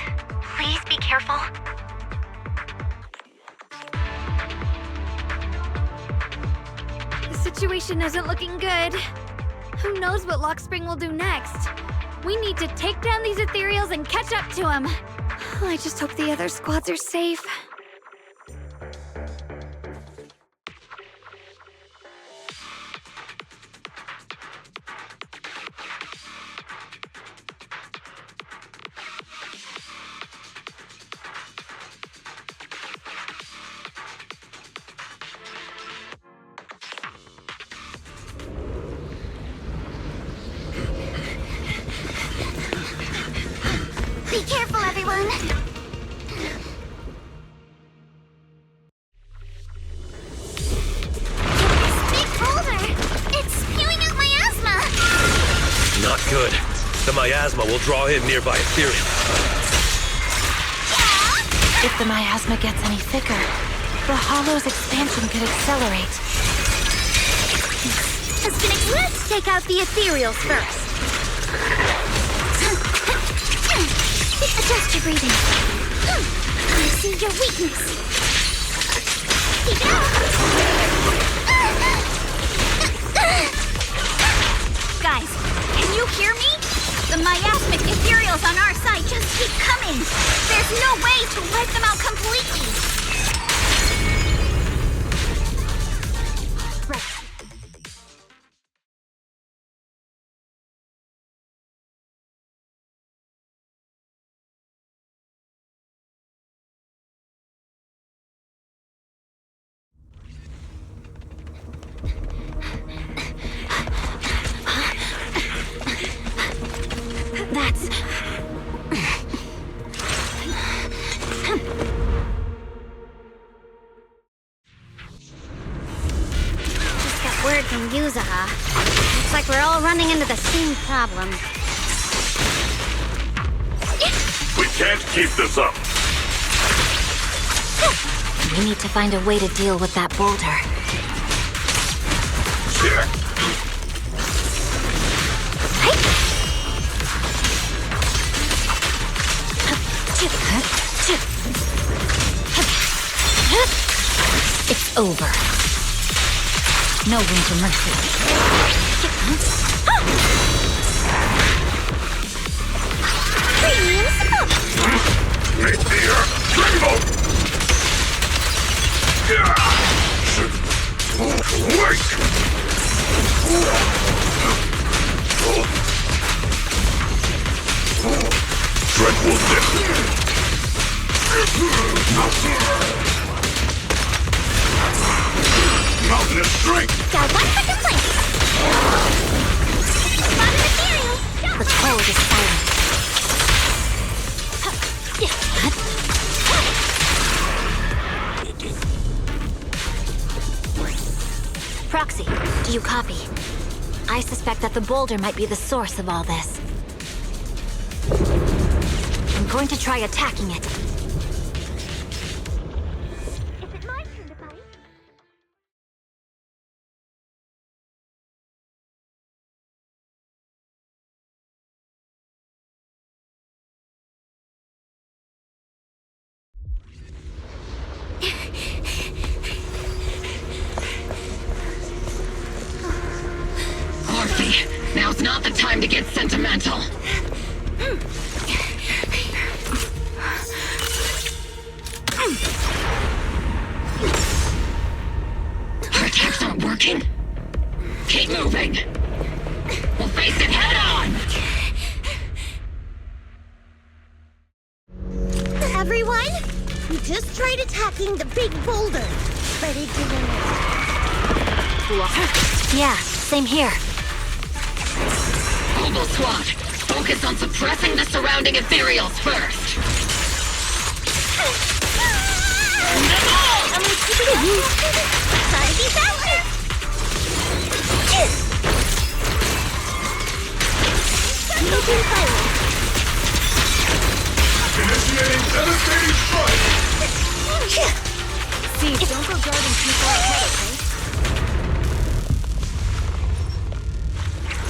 please be careful. The situation isn't looking good. Who knows what Lockspring will do next? We need to take down these ethereals and catch up to him. I just hope the other squads are safe. Be careful, everyone! This big boulder! It's spewing out miasma! Not good. The miasma will draw in nearby ethereal. If the miasma gets any thicker, the Hollow's expansion could accelerate. Let's take out the ethereals first. Adjust your breathing. I see your weakness. Keep it up. Guys, can you hear me? The miasmic ethereals on our side just keep coming. There's no way to wipe them out completely. Right. That's... Just got word from Yuzaha. Looks like we're all running into the same problem. We can't keep this up. We need to find a way to deal with that boulder. It's over. No room for mercy. Premiums up! Make the earth tremble! Wait! Mountain of strength! Got 1 second place! Spotted ethereal! The code is silent. Proxy, do you copy? I suspect that the boulder might be the source of all this. I'm going to try attacking it. Is it my turn to fight? Orphe, now's not the time to get sentimental. Our attacks aren't working. Keep moving. We'll face it head on. Everyone, we just tried attacking the big boulder, but it didn't work. Yeah, same here. Obel Squad, focus on suppressing the surrounding ethereals first. Burn them all! I'm gonna keep it up. Try to be faster. Making fire. Initiating devastating strike! Steve, don't go darting too far ahead, okay?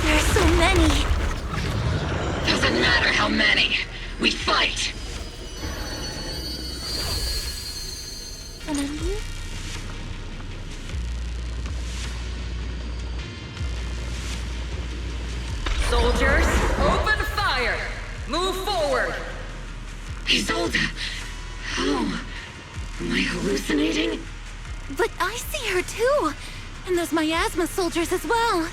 There's so many. Doesn't matter how many. We fight. Soldiers, open fire! Move forward! Isolde, how? Am I hallucinating? But I see her too! And those miasma soldiers as well!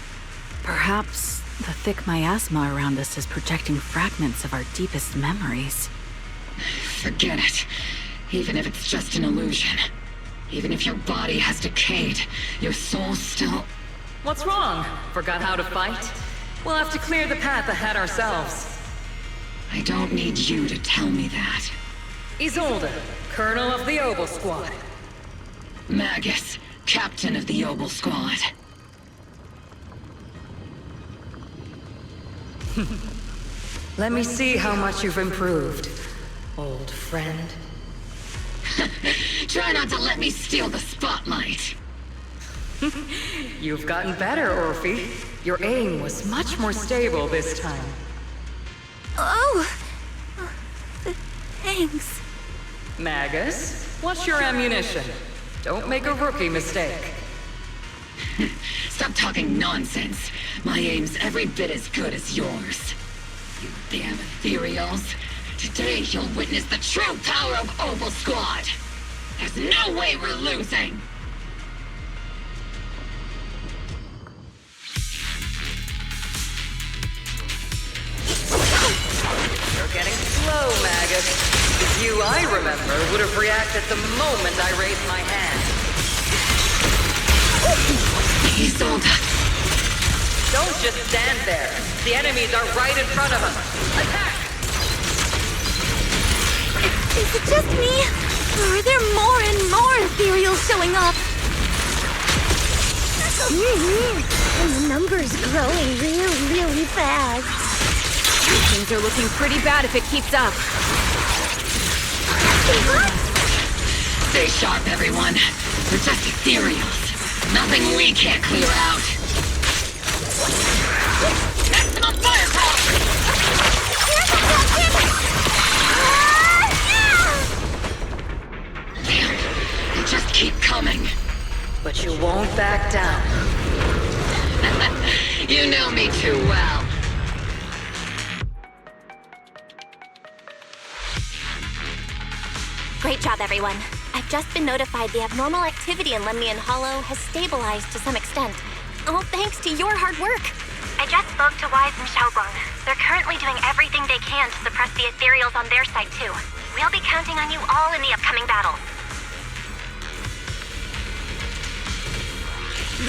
Perhaps the thick miasma around us is projecting fragments of our deepest memories. Forget it. Even if it's just an illusion. Even if your body has decayed, your soul still... What's wrong? Forgot how to fight? We'll have to clear the path ahead ourselves. I don't need you to tell me that. Isolde, Colonel of the Obel Squad. Magus, Captain of the Obel Squad. Let me see how much you've improved, old friend. Try not to let me steal the spotlight. You've gotten better, Orphe. Your aim was much more stable this time. Oh! Thanks. Magus, what's your ammunition? Don't make a rookie mistake. Stop talking nonsense. My aim's every bit as good as yours. You damn ethereals. Today you'll witness the true power of Obel Squad. There's no way we're losing. You're getting slow, Magus. The you I remember would have reacted the moment I raised my hand. Isolde. Don't just stand there. The enemies are right in front of us. Attack! Is it just me? Or are there more and more ethereals showing up? And the number's growing really fast. Things are looking pretty bad if it keeps up. Stay sharp, everyone. We're just ethereals. Nothing we can't clear out. Maximum firepower! Damn, they just keep coming. But you won't back down. You know me too well. Great job, everyone. I've just been notified the abnormal activity in Lemnian Hollow has stabilized to some extent. All thanks to your hard work. I just spoke to Wise and Xiaoguang. They're currently doing everything they can to suppress the ethereals on their side, too. We'll be counting on you all in the upcoming battle.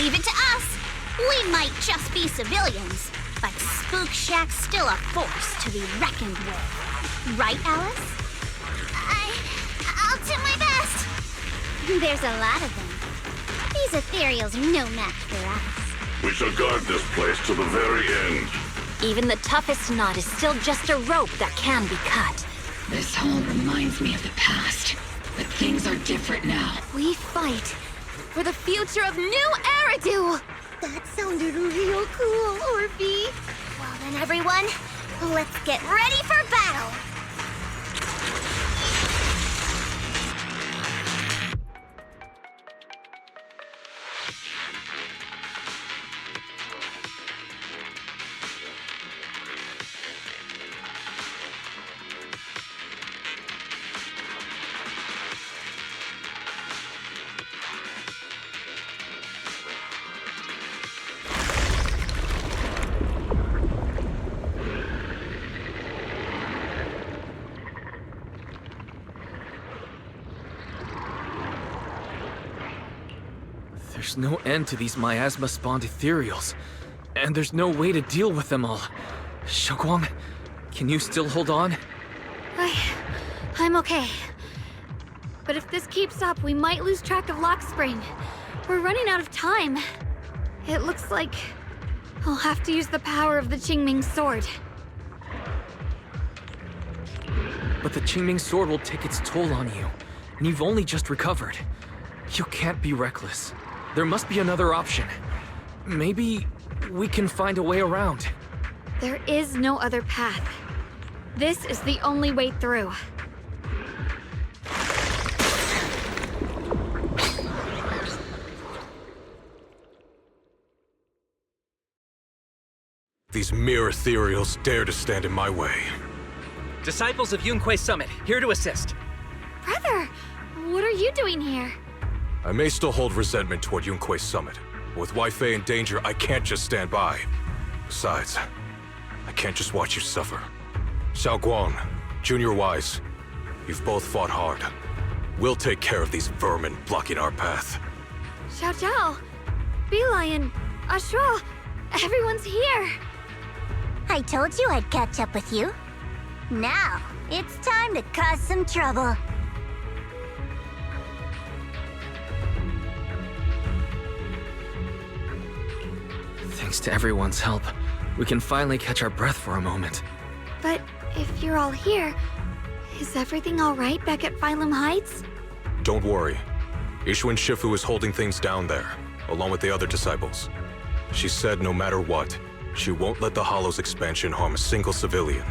Leave it to us. We might just be civilians, but Spook Shack's still a force to be reckoned with. Right, Alice? I'll do my best. There's a lot of them. These ethereals are no match for us. We shall guard this place to the very end. Even the toughest knot is still just a rope that can be cut. This hall reminds me of the past, but things are different now. We fight for the future of New Eridu! That sounded real cool, Orphe. Well then, everyone, let's get ready for battle. There's no end to these miasma-spawned ethereals, and there's no way to deal with them all. Xiaoguang, can you still hold on? I'm okay. But if this keeps up, we might lose track of Lock Spring. We're running out of time. It looks like I'll have to use the power of the Qingming sword. But the Qingming sword will take its toll on you, and you've only just recovered. You can't be reckless. There must be another option. Maybe we can find a way around. There is no other path. This is the only way through. These mere ethereals dare to stand in my way. Disciples of Yunque Summit, here to assist. Brother, what are you doing here? I may still hold resentment toward Yunque Summit. With Wei-Fei in danger, I can't just stand by. Besides, I can't just watch you suffer. Xiaoguang, Junior Wise, you've both fought hard. We'll take care of these vermin blocking our path. Xiao Zhao, Lion, Ashura, everyone's here. I told you I'd catch up with you. Now, it's time to cause some trouble. Thanks to everyone's help, we can finally catch our breath for a moment. But if you're all here, is everything all right back at Phylum Heights? Don't worry. Ishun Shifu is holding things down there, along with the other disciples. She said no matter what, she won't let the Hollow's expansion harm a single civilian.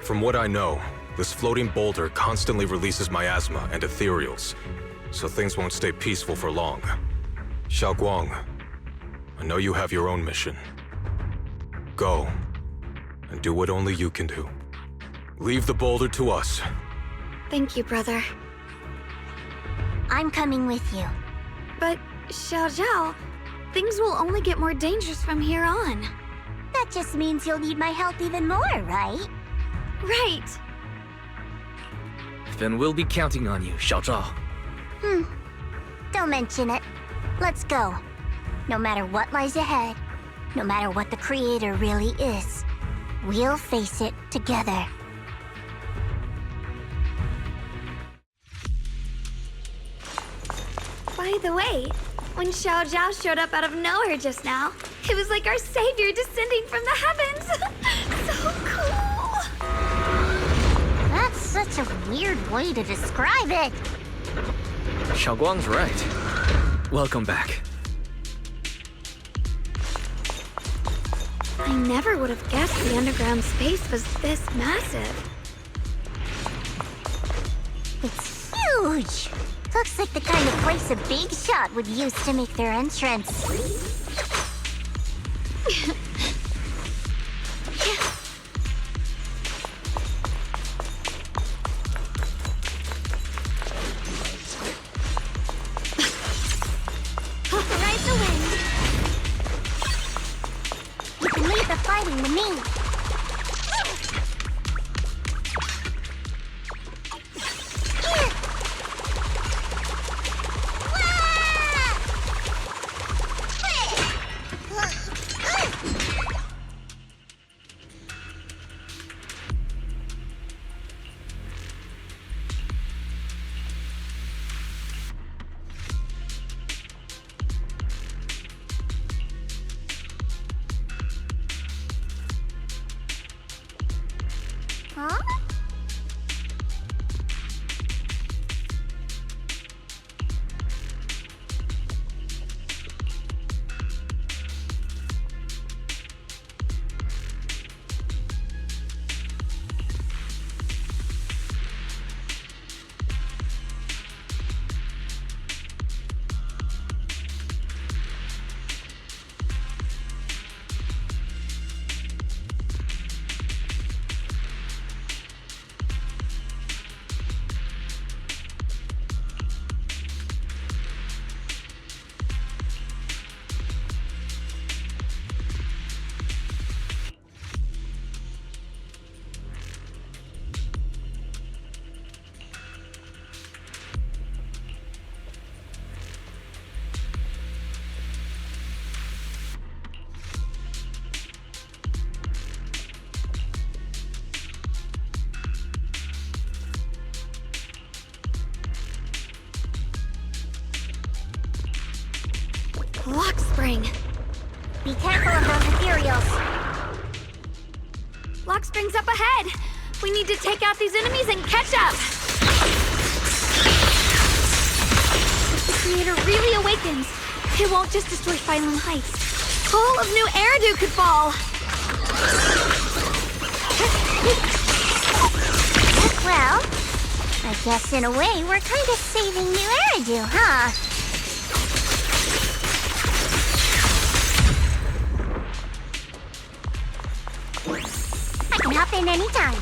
From what I know, this floating boulder constantly releases miasma and ethereals, so things won't stay peaceful for long. Xiaoguang, I know you have your own mission. Go, and do what only you can do. Leave the boulder to us. Thank you, brother. I'm coming with you. But, Xiao Zhao, things will only get more dangerous from here on. That just means you'll need my help even more, right? Right. Then we'll be counting on you, Xiao Zhao. Don't mention it. Let's go. No matter what lies ahead, no matter what the Creator really is, we'll face it together. By the way, when Xiao Zhao showed up out of nowhere just now, it was like our savior descending from the heavens. So cool. That's such a weird way to describe it. Xiaoguang's right. Welcome back. I never would have guessed the underground space was this massive. It's huge. Looks like the kind of place a big shot would use to make their entrance. Ride the wind. You can leave Huh? Lock spring. Be careful of those ethereals. Lock spring's up ahead. We need to take out these enemies and catch up. If the creator really awakens, it won't just destroy Phylum Heights. All of New Eridu could fall. Well, I guess in a way we're kind of saving New Eridu, huh? I can hop in anytime.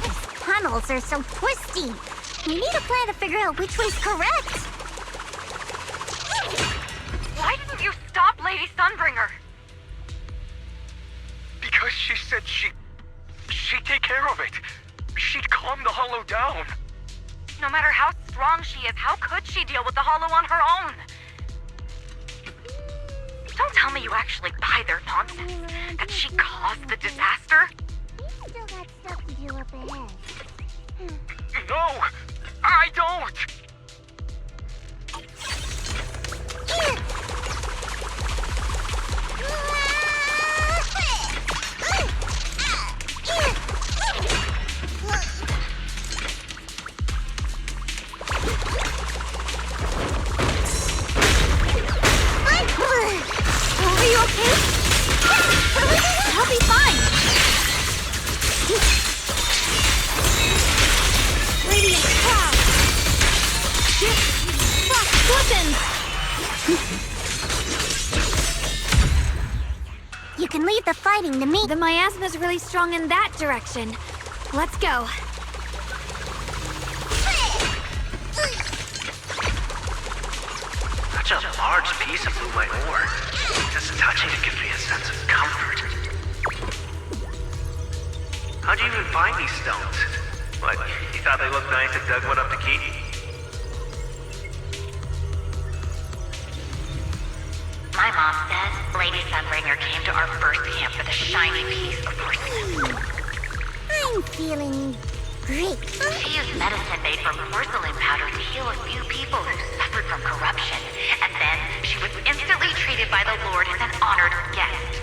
These tunnels are so twisty. We need a plan to figure out which way's correct. Why didn't you stop Lady Sunbringer? Because she said she'd take care of it. She'd calm the Hollow down. No matter how strong she is, how could she deal with the Hollow on her own? Don't tell me you actually buy their nonsense. That she caused the disaster? Still got stuff to do up ahead. No, I don't. Are you okay? I'll be fine. Radiant cloud. Frost weapons. You can leave the fighting to me. The miasma's really strong in that direction. Let's go. Such a large piece of blue white ore. Just touching it gives me a sense of comfort. How'd you even find these stones? What, you thought they looked nice and dug one up to keep? My mom says Lady Sunbringer came to our first camp with a shiny piece of porcelain. I'm feeling great. She used medicine made from porcelain powder to heal a few people who suffered from corruption. And then she was instantly treated by the Lord as an honored guest.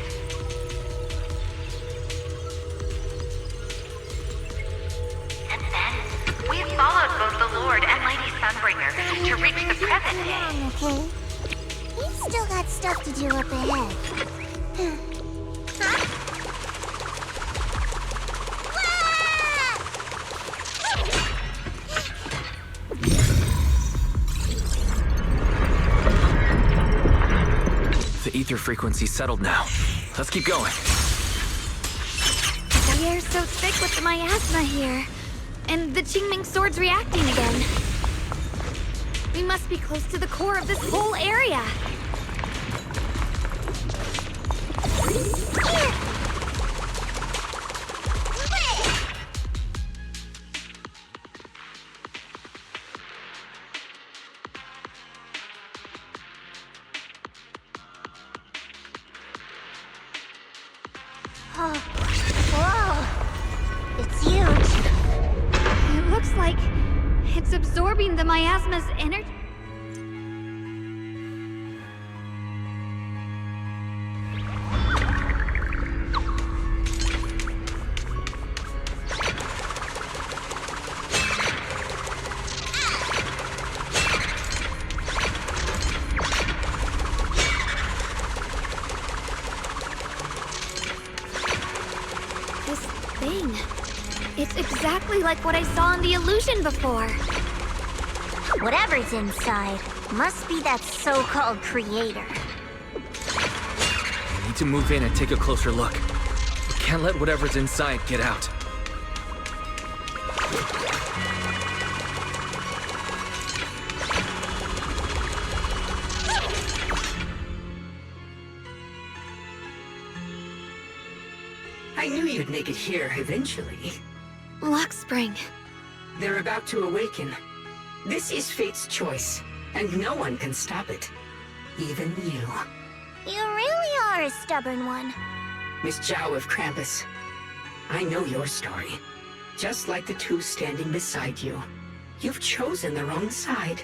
And then we followed both the Lord and Lady Sunbringer to reach the present day. Okay. We've still got stuff to do up ahead. Huh? The ether frequency's settled now. Let's keep going. The air's so thick with the miasma here. And the Qingming sword's reacting again. We must be close to the core of this whole area. Oh, whoa! It's huge. It looks like it's absorbing the miasma's energy. This thing. It's exactly like what I saw in the illusion before. Whatever's inside must be that so-called creator. We need to move in and take a closer look. We can't let whatever's inside get out. I knew you'd make it here eventually. Lock spring. They're about to awaken. This is fate's choice, and no one can stop it. Even you. You really are a stubborn one. Miss Zhao of Krampus. I know your story. Just like the two standing beside you. You've chosen the wrong side.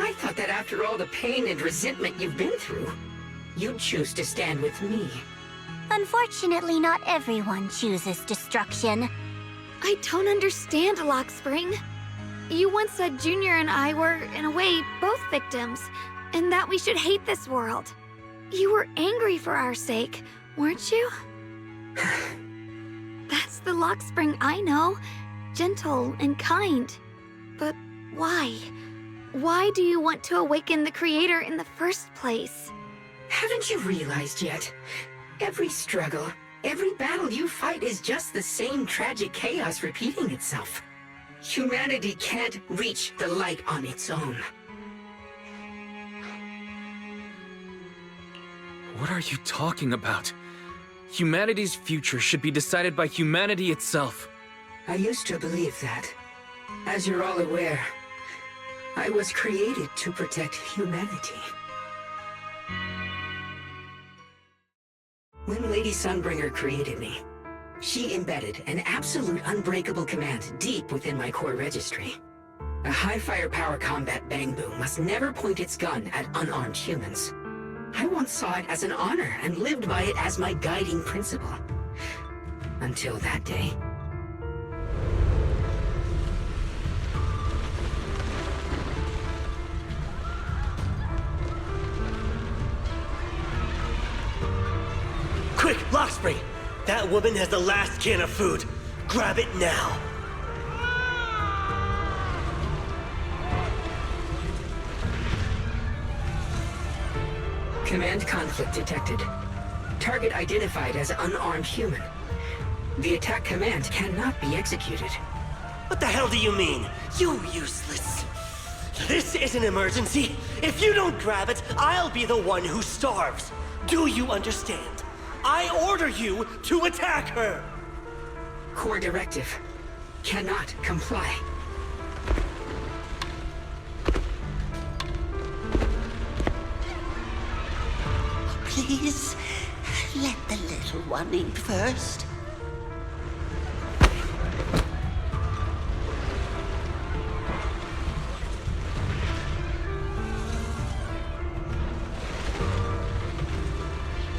I thought that after all the pain and resentment you've been through, you'd choose to stand with me. Unfortunately, not everyone chooses destruction. I don't understand, Lock Spring. You once said Junior and I were, in a way, both victims, and that we should hate this world. You were angry for our sake, weren't you? That's the Lock Spring I know. Gentle and kind. But why? Why do you want to awaken the Creator in the first place? Haven't you realized yet? Every struggle, every battle you fight is just the same tragic chaos repeating itself. Humanity can't reach the light on its own. What are you talking about? Humanity's future should be decided by humanity itself. I used to believe that. As you're all aware, I was created to protect humanity. When Lady Sunbringer created me, she embedded an absolute unbreakable command deep within my core registry. A high firepower combat bang boom must never point its gun at unarmed humans. I once saw it as an honor and lived by it as my guiding principle. Until that day. Quick, Lockspring! That woman has the last can of food. Grab it now. Command conflict detected. Target identified as unarmed human. The attack command cannot be executed. What the hell do you mean? You useless. This is an emergency. If you don't grab it, I'll be the one who starves. Do you understand? I order you to attack her! Core directive. Cannot comply. Please, let the little one in first.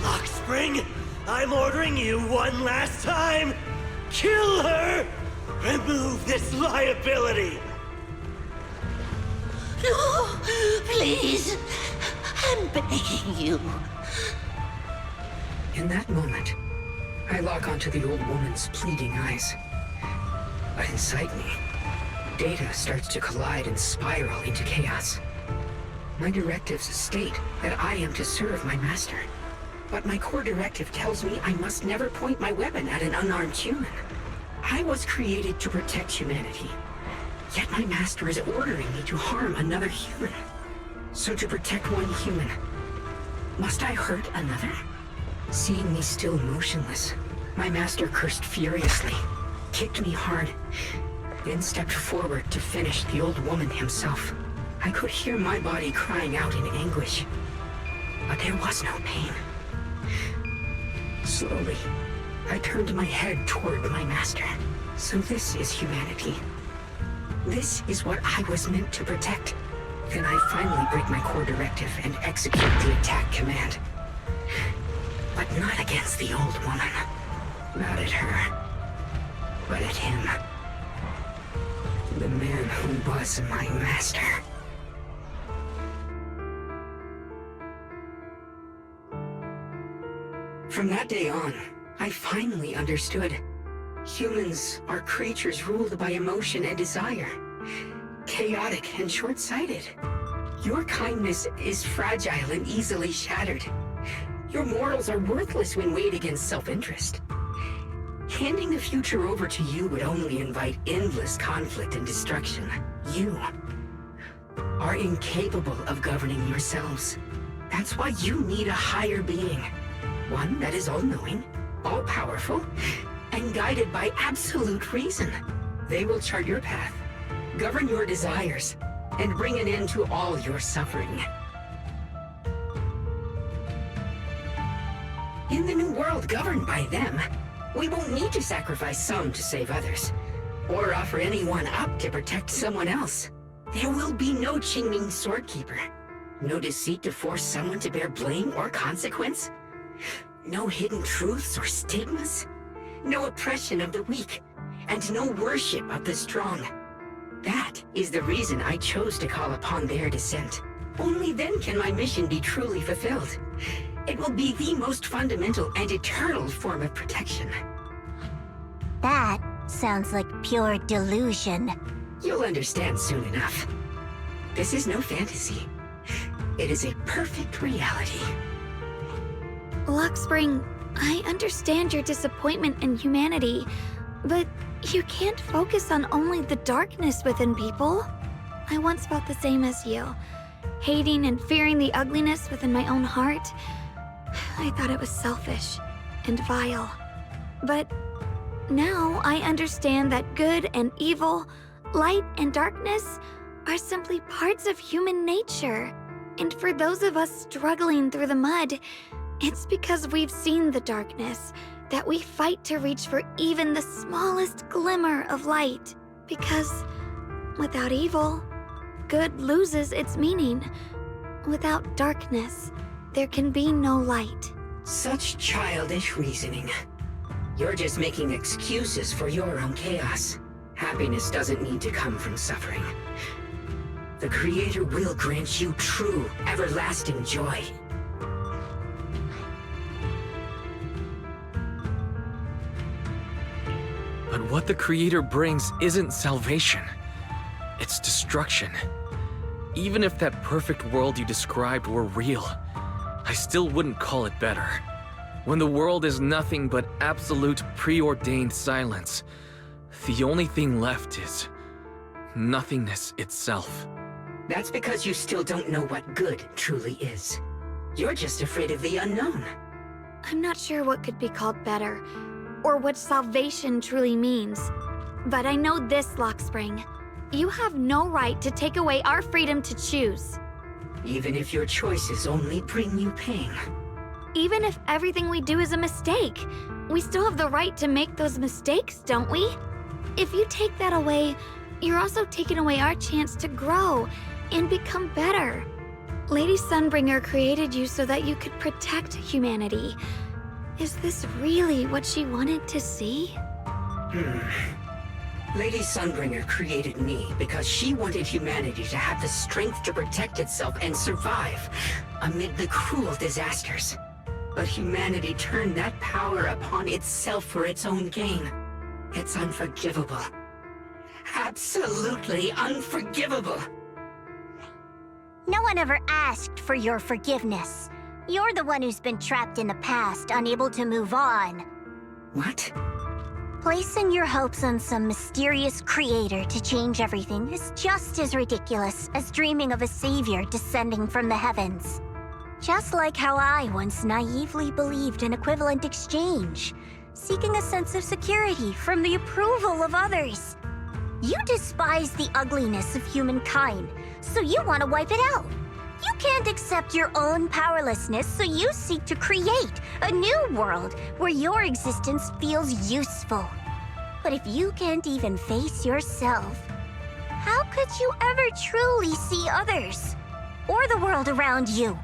Lockspring, I'm ordering you one last time! Kill her! Remove this liability! No, please, I'm begging you. In that moment, I lock onto the old woman's pleading eyes. But inside me, data starts to collide and spiral into chaos. My directives state that I am to serve my master. But my core directive tells me I must never point my weapon at an unarmed human. I was created to protect humanity. Yet my master is ordering me to harm another human. So to protect one human, must I hurt another? Seeing me still motionless, my master cursed furiously, kicked me hard, then stepped forward to finish the old woman himself. I could hear my body crying out in anguish, but there was no pain. Slowly, I turned my head toward my master. So this is humanity. This is what I was meant to protect. Then I finally break my core directive and execute the attack command. But not against the old woman. Not at her. But at him. The man who was my master. From that day on, I finally understood. Humans are creatures ruled by emotion and desire. Chaotic and short-sighted. Your kindness is fragile and easily shattered. Your morals are worthless when weighed against self-interest. Handing the future over to you would only invite endless conflict and destruction. You are incapable of governing yourselves. That's why you need a higher being. One that is all-knowing, all-powerful, and guided by absolute reason. They will chart your path, govern your desires, and bring an end to all your suffering. In the new world governed by them, we won't need to sacrifice some to save others, or offer anyone up to protect someone else. There will be no Qingming Swordkeeper, no deceit to force someone to bear blame or consequence, no hidden truths or stigmas, no oppression of the weak, and no worship of the strong. That is the reason I chose to call upon their descent. Only then can my mission be truly fulfilled. It will be the most fundamental and eternal form of protection. That sounds like pure delusion. You'll understand soon enough. This is no fantasy. It is a perfect reality. Luxspring, I understand your disappointment in humanity, but you can't focus on only the darkness within people. I once felt the same as you, hating and fearing the ugliness within my own heart. I thought it was selfish and vile. But now I understand that good and evil, light and darkness are simply parts of human nature. And for those of us struggling through the mud, it's because we've seen the darkness that we fight to reach for even the smallest glimmer of light. Because without evil, good loses its meaning. Without darkness, there can be no light. Such childish reasoning. You're just making excuses for your own chaos. Happiness doesn't need to come from suffering. The Creator will grant you true, everlasting joy. But what the Creator brings isn't salvation. It's destruction. Even if that perfect world you described were real, I still wouldn't call it better. When the world is nothing but absolute preordained silence, the only thing left is nothingness itself. That's because you still don't know what good truly is. You're just afraid of the unknown. I'm not sure what could be called better, or what salvation truly means. But I know this, Luxspring. You have no right to take away our freedom to choose. Even if your choices only bring you pain. Even if everything we do is a mistake, we still have the right to make those mistakes, don't we? If you take that away, you're also taking away our chance to grow and become better. Lady Sunbringer created you so that you could protect humanity. Is this really what she wanted to see? Lady Sunbringer created me because she wanted humanity to have the strength to protect itself and survive amid the cruel disasters. But humanity turned that power upon itself for its own gain. It's unforgivable. Absolutely unforgivable. No one ever asked for your forgiveness. You're the one who's been trapped in the past, unable to move on. What? Placing your hopes on some mysterious creator to change everything is just as ridiculous as dreaming of a savior descending from the heavens. Just like how I once naively believed in equivalent exchange, seeking a sense of security from the approval of others. You despise the ugliness of humankind, so you want to wipe it out. You can't accept your own powerlessness, so you seek to create a new world where your existence feels useful. But if you can't even face yourself, how could you ever truly see others? Or the world around you?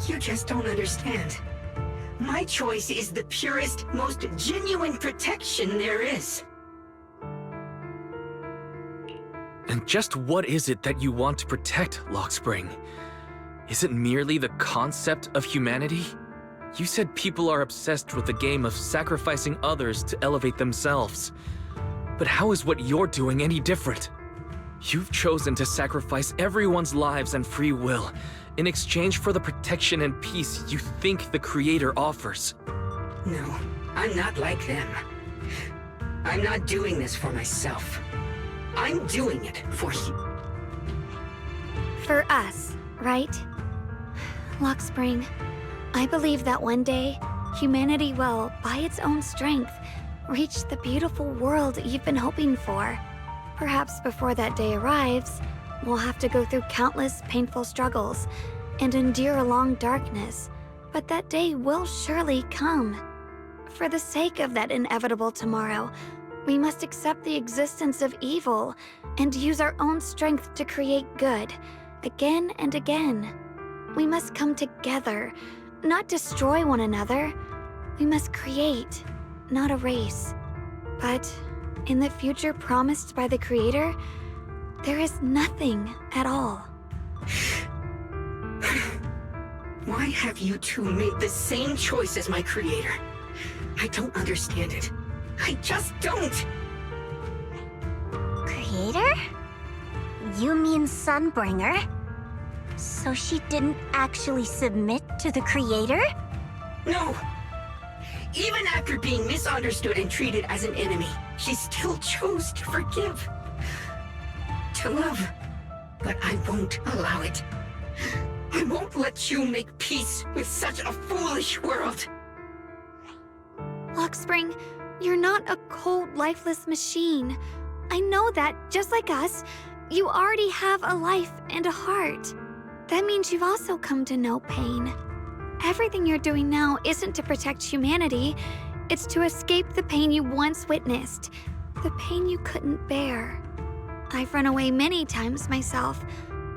You just don't understand. My choice is the purest, most genuine protection there is. And just what is it that you want to protect, Luxspring? Is it merely the concept of humanity? You said people are obsessed with the game of sacrificing others to elevate themselves. But how is what you're doing any different? You've chosen to sacrifice everyone's lives and free will in exchange for the protection and peace you think the Creator offers. No, I'm not like them. I'm not doing this for myself. I'm doing it for you. For us, right? Lockspring, I believe that one day, humanity will, by its own strength, reach the beautiful world you've been hoping for. Perhaps before that day arrives, we'll have to go through countless painful struggles and endure a long darkness, but that day will surely come. For the sake of that inevitable tomorrow, we must accept the existence of evil and use our own strength to create good, again and again. We must come together, not destroy one another. We must create, not erase. But in the future promised by the Creator, there is nothing at all. Why have you two made the same choice as my Creator? I don't understand it. I just don't! Creator? You mean Sunbringer? So she didn't actually submit to the Creator? No! Even after being misunderstood and treated as an enemy, she still chose to forgive. To love. But I won't allow it. I won't let you make peace with such a foolish world. Lockspring, you're not a cold, lifeless machine. I know that, just like us, you already have a life and a heart. That means you've also come to know pain. Everything you're doing now isn't to protect humanity. It's to escape the pain you once witnessed. The pain you couldn't bear. I've run away many times myself,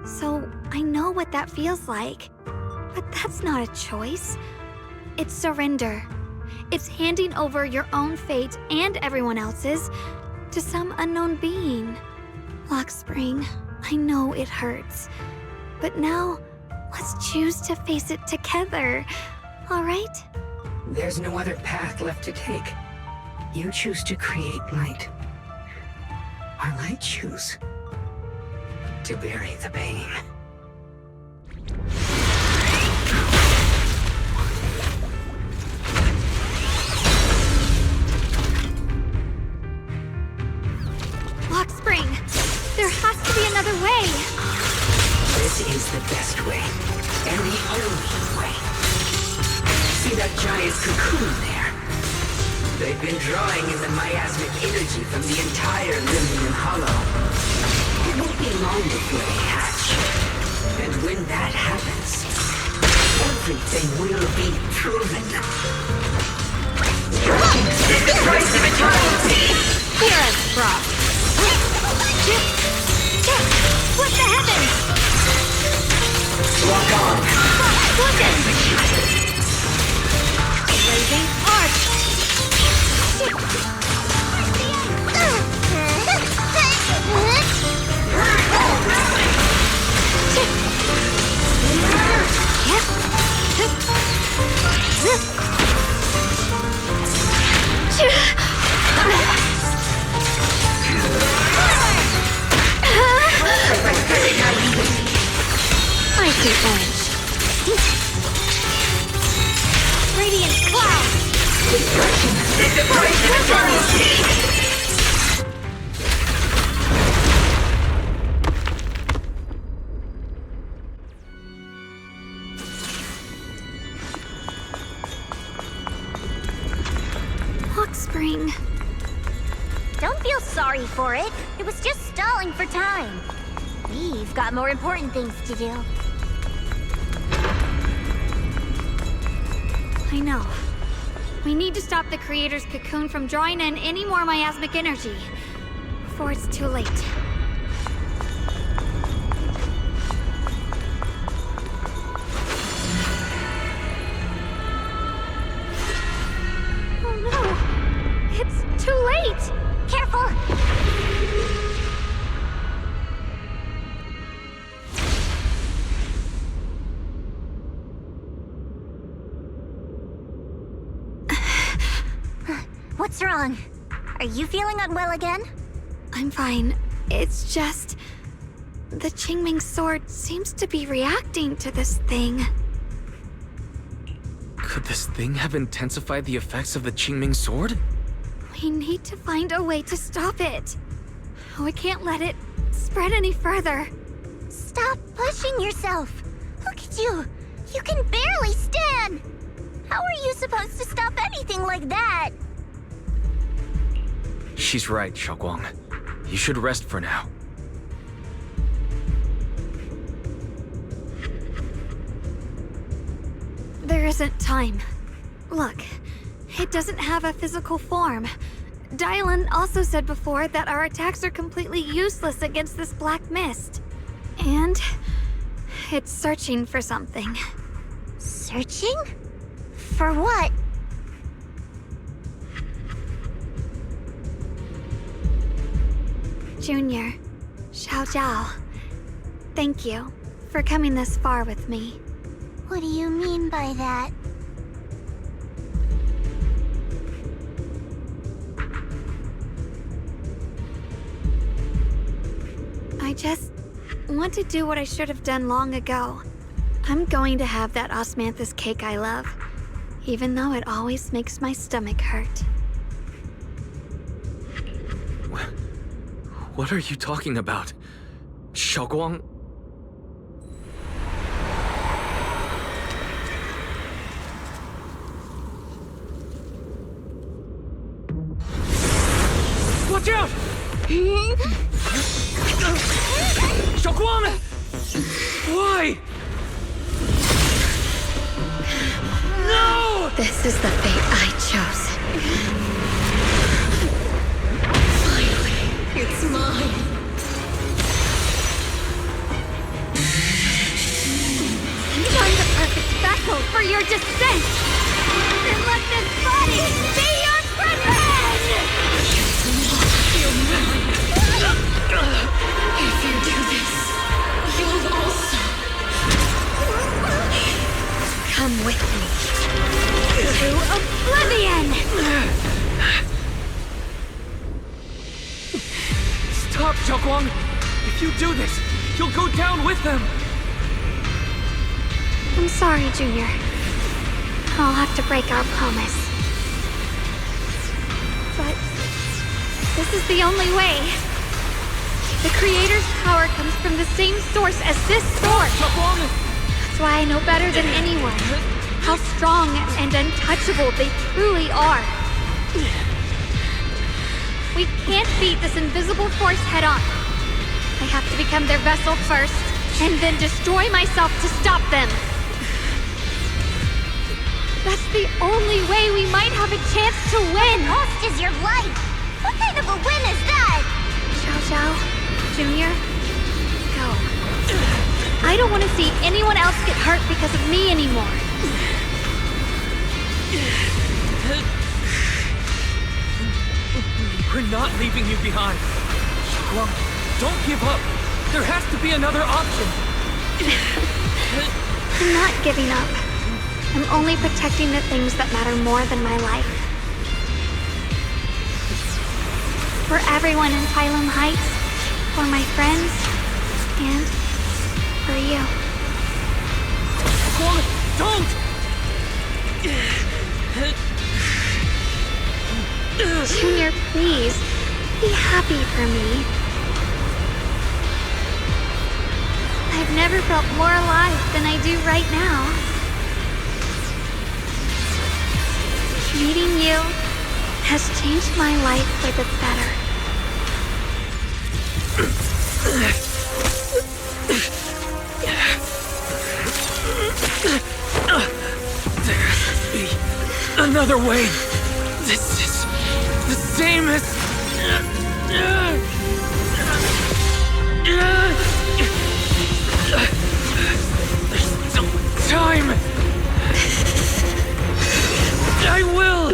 so I know what that feels like. But that's not a choice. It's surrender. It's handing over your own fate and everyone else's to some unknown being. Lockspring, I know it hurts. But now, let's choose to face it together, all right? There's no other path left to take. You choose to create light. While I choose to bury the pain. Lockspring, there has to be another way. This is the best way, and the only way. See that giant cocoon there? They've been drawing in the miasmic energy from the entire Limnian Hollow. It won't be long before they hatch. And when that happens, everything will be proven. The price of eternity! Hear us, Frost. What the heavens? Walk on! Listen! Blazing arch! I see orange. Radiant cloud! Destruction is the price of eternity! Lockspring. Don't feel sorry for it. It was just stalling for time. We've got more important things to do. I know. We need to stop the Creator's cocoon from drawing in any more miasmic energy before it's too late. Oh no! It's too late! Careful! wrong? Are you feeling unwell again? I'm fine. It's just... the Qingming sword seems to be reacting to this thing. Could this thing have intensified the effects of the Qingming sword? We need to find a way to stop it. We can't let it spread any further. Stop pushing yourself. Look at you. You can barely stand. How are you supposed to stop anything like that? She's right, Xiaoguang. You should rest for now. There isn't time. Look, it doesn't have a physical form. Dylan also said before that our attacks are completely useless against this black mist. And it's searching for something. Searching? For what? Junior, Xiao Zhao, thank you for coming this far with me. What do you mean by that? I just want to do what I should have done long ago. I'm going to have that osmanthus cake I love, even though it always makes my stomach hurt. What are you talking about? Xiaoguang? Watch out! Xiaoguang! Why? No! This is the fate I chose. It's mine. I'm the perfect vessel for your descent! Then let this body be your prison! If you do this, you'll also come with me to oblivion! Stop, Xiaoguang! If you do this, you'll go down with them! I'm sorry, Junior. I'll have to break our promise. But this is the only way. The Creator's power comes from the same source as this sword. That's why I know better than anyone how strong and untouchable they truly are. We can't beat this invisible force head-on. I have to become their vessel first, and then destroy myself to stop them. That's the only way we might have a chance to win! The cost is your life! What kind of a win is that? Xiao Zhao, Junior, go. I don't want to see anyone else get hurt because of me anymore. We're not leaving you behind. Xiaoguang, don't give up. There has to be another option. I'm not giving up. I'm only protecting the things that matter more than my life. For everyone in Tylum Heights, for my friends, and for you. Don't! Junior, please, be happy for me. I've never felt more alive than I do right now. Meeting you has changed my life for the better. There has to be another way. This is the same as... There's still time. I will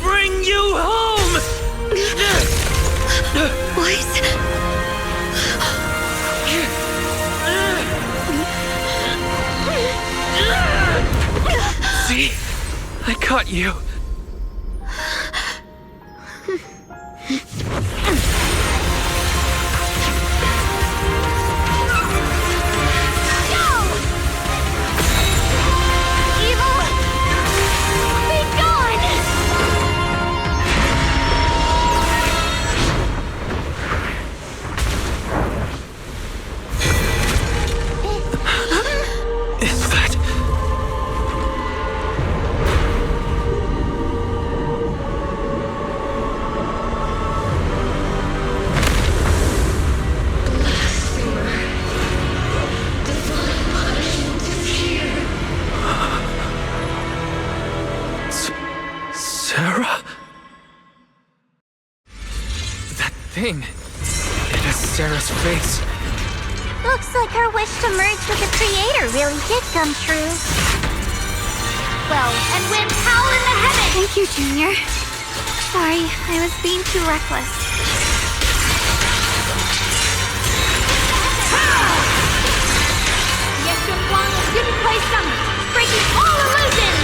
bring you home. Boys? See? I caught you. Thing. It has Sarah's face. Looks like her wish to merge with the Creator really did come true. Well, and win power in the heavens! Thank you, Junior. Sorry, I was being too reckless. Yes, Shenhuang didn't play some, breaking all illusions!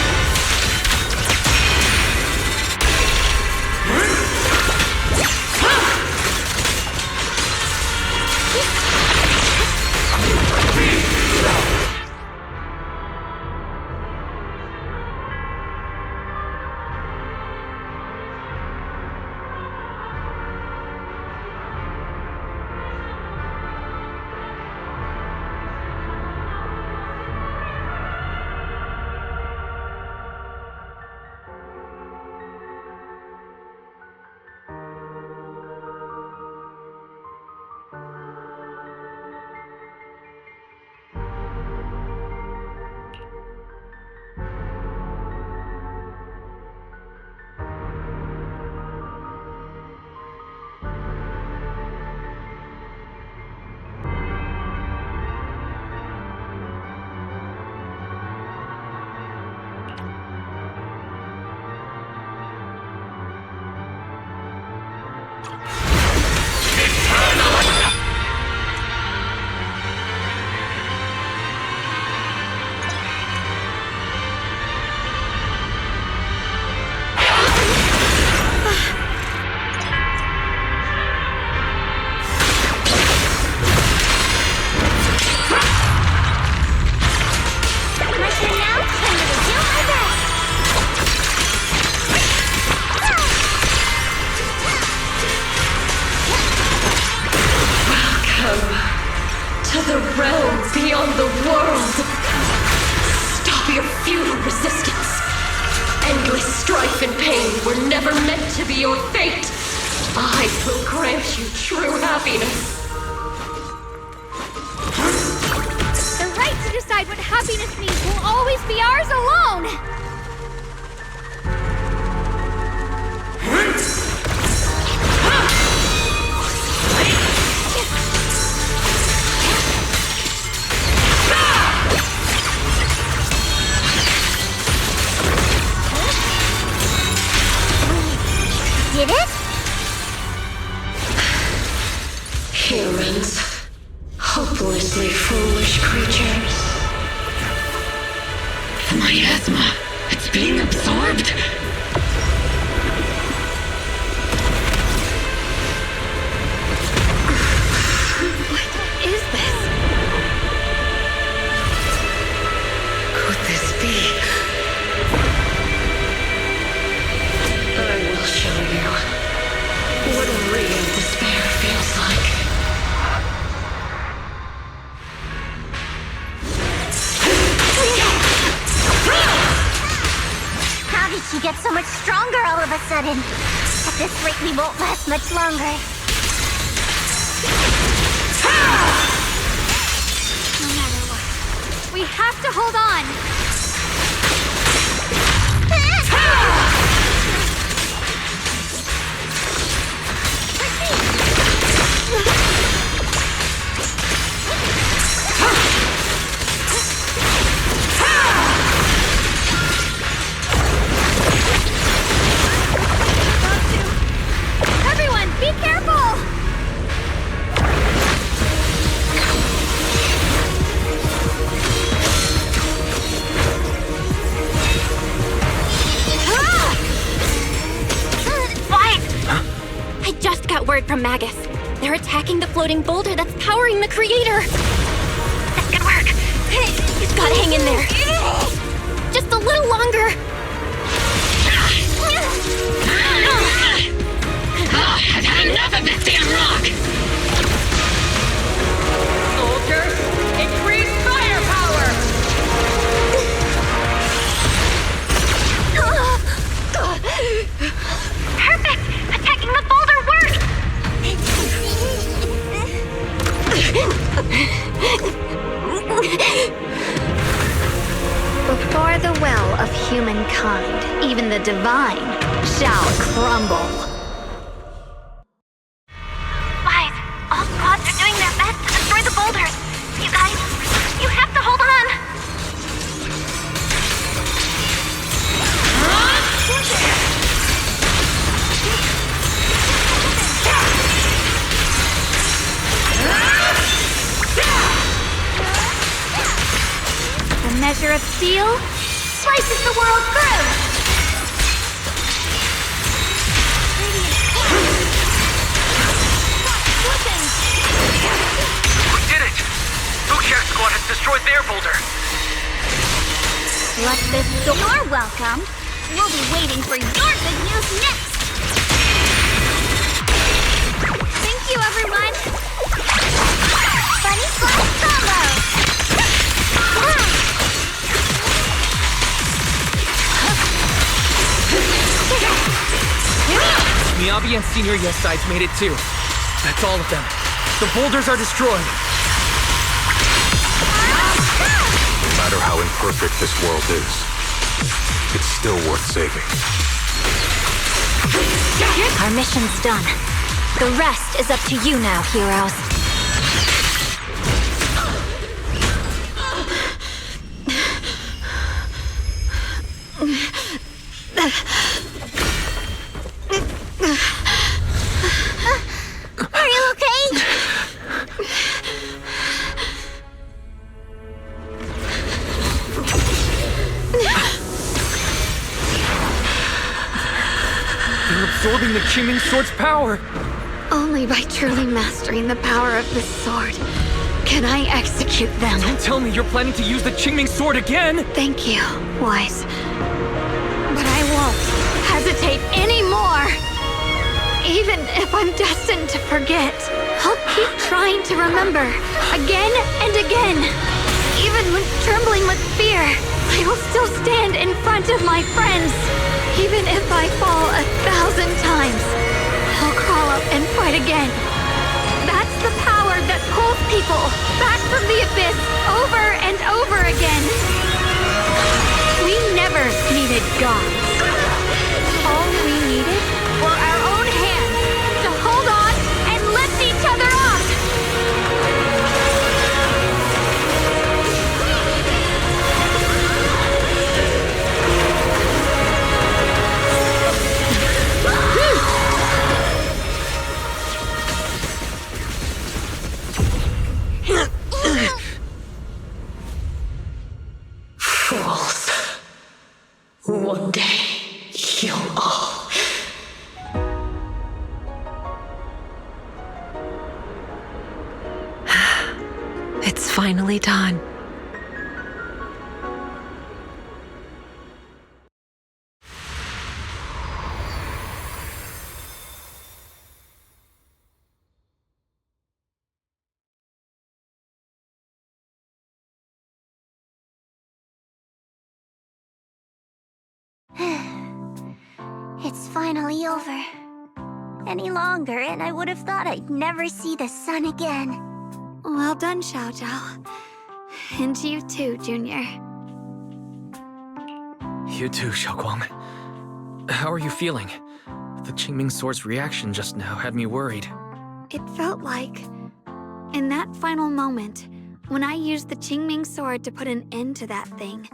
Did it? Humans. Hopelessly foolish creatures. The miasma. It's being absorbed. What is this? Could this be? I will show you what real despair feels like. How did she get so much stronger all of a sudden? At this rate, we won't last much longer. No matter what, we have to hold on. Everyone, be careful! I just got word from Magus. They're attacking the floating boulder that's powering the creator. Good work. You've gotta hang in there. Just a little longer. I've had enough of this damn rock! Soldiers, increase firepower! Perfect! Attacking the boulder worked! Before the well of humankind, even the divine shall crumble. Wise, all squads are doing their best to destroy the boulders. You guys, you have to hold on. The measure of steel slices the world through. We did it! Bookshare Squad has destroyed their boulder. Let this door. You're welcome. We'll be waiting for your good news next. Thank you, everyone. Bunny Slash combo. Miyabi and Senior Yes Sides made it too. That's all of them. The boulders are destroyed. No matter how imperfect this world is, it's still worth saving. Our mission's done. The rest is up to you now, heroes. Are you okay? They're absorbing the Qingming Sword's power. Only by truly mastering the power of this sword can I execute them. Don't tell me you're planning to use the Qingming Sword again! Thank you, Wise. But I won't hesitate anymore. Even if I'm destined to forget, I'll keep trying to remember, again and again. Even when trembling with fear, I will still stand in front of my friends. Even if I fall 1,000 times, I'll crawl up and fight again. That's the power that pulls people back from the abyss over and over again. We never needed gods. All we needed were our own hands to hold on and lift each other up. Fools. One day, you'll all... It's finally done. It's finally over. Any longer, and I would have thought I'd never see the sun again. Well done, Xiao Zhao. And you too, Junior. You too, Xiaoguang. How are you feeling? The Qingming Sword's reaction just now had me worried. It felt like, in that final moment, when I used the Qingming Sword to put an end to that thing,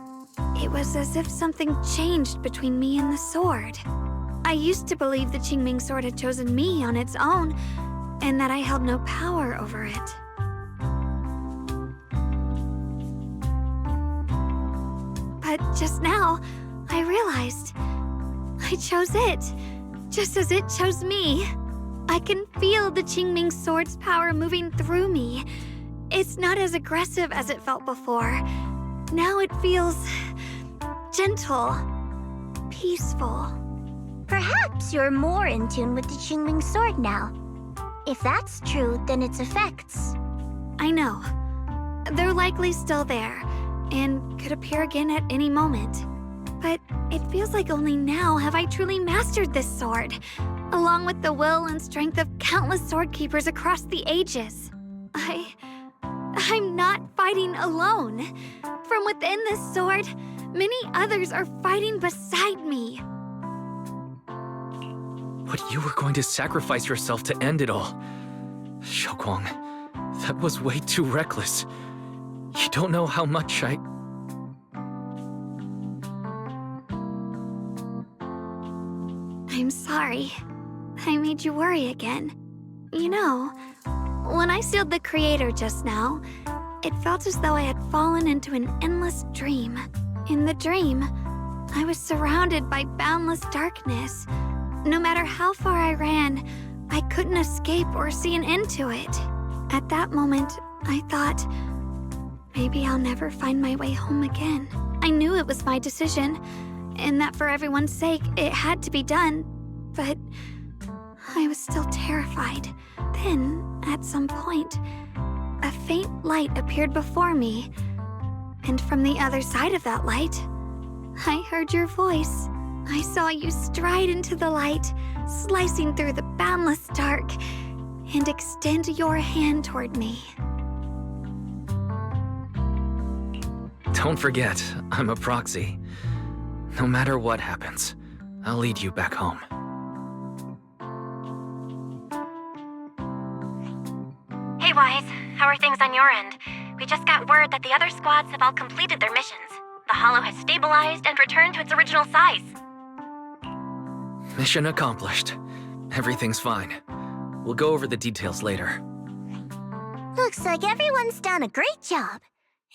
it was as if something changed between me and the sword. I used to believe the Qingming Sword had chosen me on its own, and that I held no power over it. But just now, I realized I chose it, just as it chose me. I can feel the Qingming sword's power moving through me. It's not as aggressive as it felt before. Now it feels gentle, peaceful. Perhaps you're more in tune with the Qingming sword now. If that's true, then its effects. I know. They're likely still there, and could appear again at any moment. But it feels like only now have I truly mastered this sword, along with the will and strength of countless sword keepers across the ages. I'm not fighting alone. From within this sword, many others are fighting beside me. But you were going to sacrifice yourself to end it all. Xiaoguang, that was way too reckless. You don't know how much I'm sorry. I made you worry again. You know, when I sealed the Creator just now, it felt as though I had fallen into an endless dream. In the dream, I was surrounded by boundless darkness. No matter how far I ran, I couldn't escape or see an end to it. At that moment, I thought, maybe I'll never find my way home again. I knew it was my decision, and that for everyone's sake, it had to be done. But I was still terrified. Then, at some point, a faint light appeared before me. And from the other side of that light, I heard your voice. I saw you stride into the light, slicing through the boundless dark, and extend your hand toward me. Don't forget, I'm a proxy. No matter what happens, I'll lead you back home. Hey, Wise. How are things on your end? We just got word that the other squads have all completed their missions. The Hollow has stabilized and returned to its original size. Mission accomplished. Everything's fine. We'll go over the details later. Looks like everyone's done a great job.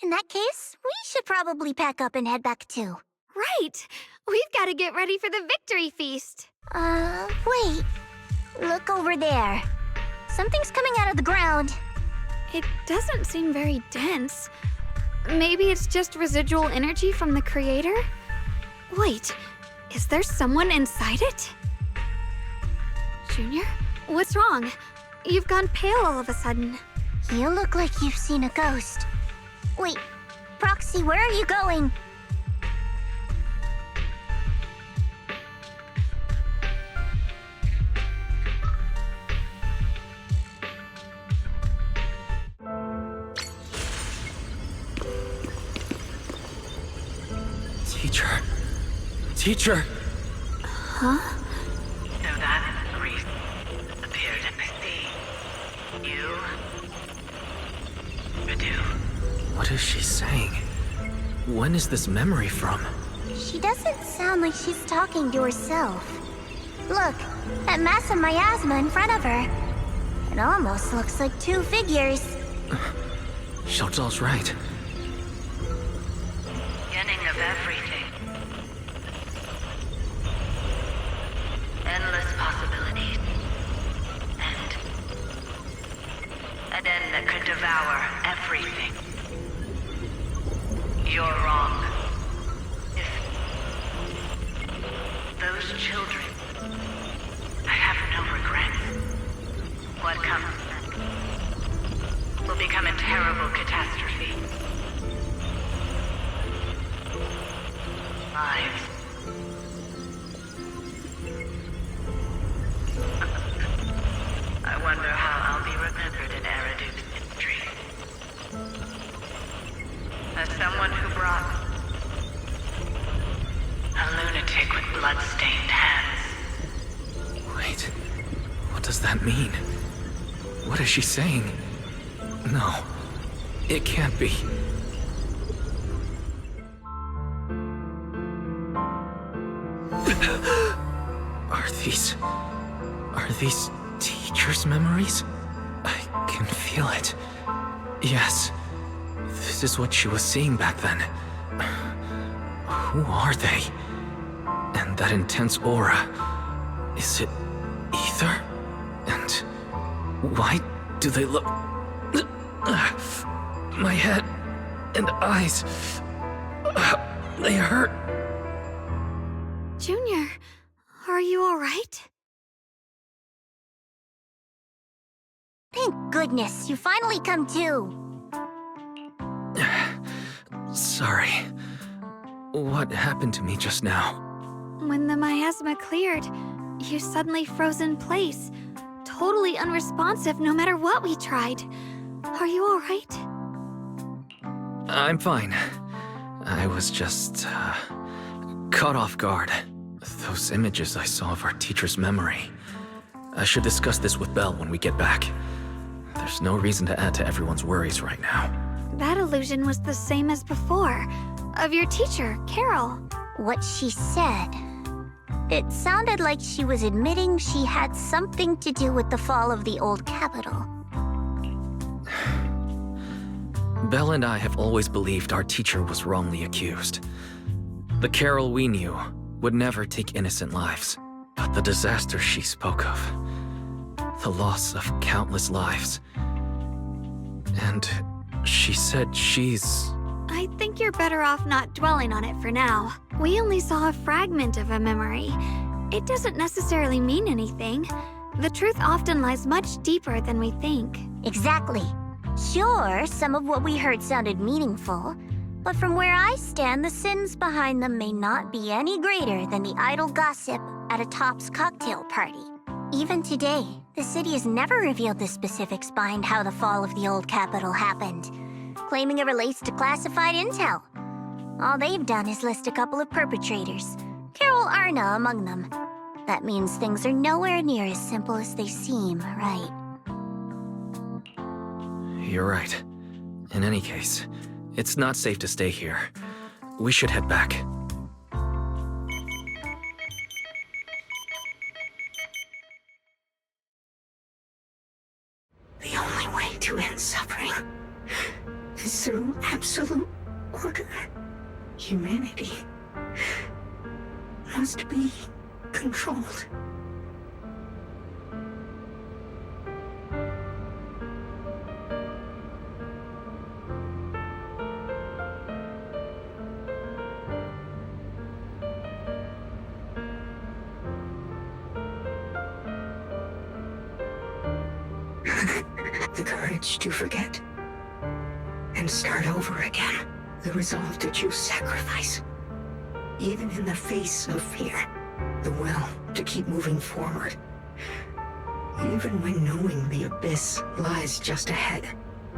In that case, we should probably pack up and head back too. Right! We've got to get ready for the victory feast. Wait. Look over there. Something's coming out of the ground. It doesn't seem very dense. Maybe it's just residual energy from the Creator? Wait, is there someone inside it? Junior? What's wrong? You've gone pale all of a sudden. You look like you've seen a ghost. Wait, Proxy, where are you going? Teacher! Huh? So that Greece appeared at the sea. You... Radu. What is she saying? When is this memory from? She doesn't sound like she's talking to herself. Look, that massive miasma in front of her. It almost looks like two figures. Xiaozhao's right. Beginning of everything. Endless possibilities. An end that could devour everything. You're wrong. If those children, I have no regrets. What comes next will become a terrible catastrophe. Lives. I wonder how I'll be remembered in Eridu's history. As someone who brought a lunatic with blood-stained hands. Wait, what does that mean? What is she saying? No, it can't be. Are these teacher's memories? I can feel it. Yes, this is what she was seeing back then. Who are they? And that intense aura, is it ether? And Why do they look... My head and eyes... They hurt. Junior, are you alright? Thank goodness, you finally come to. Sorry. What happened to me just now? When the miasma cleared, you suddenly froze in place. Totally unresponsive no matter what we tried. Are you alright? I'm fine. I was just, caught off guard. Those images I saw of our teacher's memory. I should discuss this with Belle when we get back. There's no reason to add to everyone's worries right now. That illusion was the same as before. Of your teacher, Carol. What she said. It sounded like she was admitting she had something to do with the fall of the old capital. Belle and I have always believed our teacher was wrongly accused. The Carol we knew would never take innocent lives. But the disaster she spoke of, the loss of countless lives, and she said she's... I think you're better off not dwelling on it for now. We only saw a fragment of a memory. It doesn't necessarily mean anything. The truth often lies much deeper than we think. Exactly. Sure, some of what we heard sounded meaningful, but from where I stand, the sins behind them may not be any greater than the idle gossip at a Top's cocktail party. Even today, the city has never revealed the specifics behind how the fall of the old capital happened, claiming it relates to classified intel. All they've done is list a couple of perpetrators, Carol Arna among them. That means things are nowhere near as simple as they seem, right? You're right. In any case, it's not safe to stay here. We should head back. The only way to end suffering is through absolute order. Humanity must be controlled. The courage to forget and start over again. The resolve to choose sacrifice, even in the face of fear. The will to keep moving forward, even when knowing the abyss lies just ahead,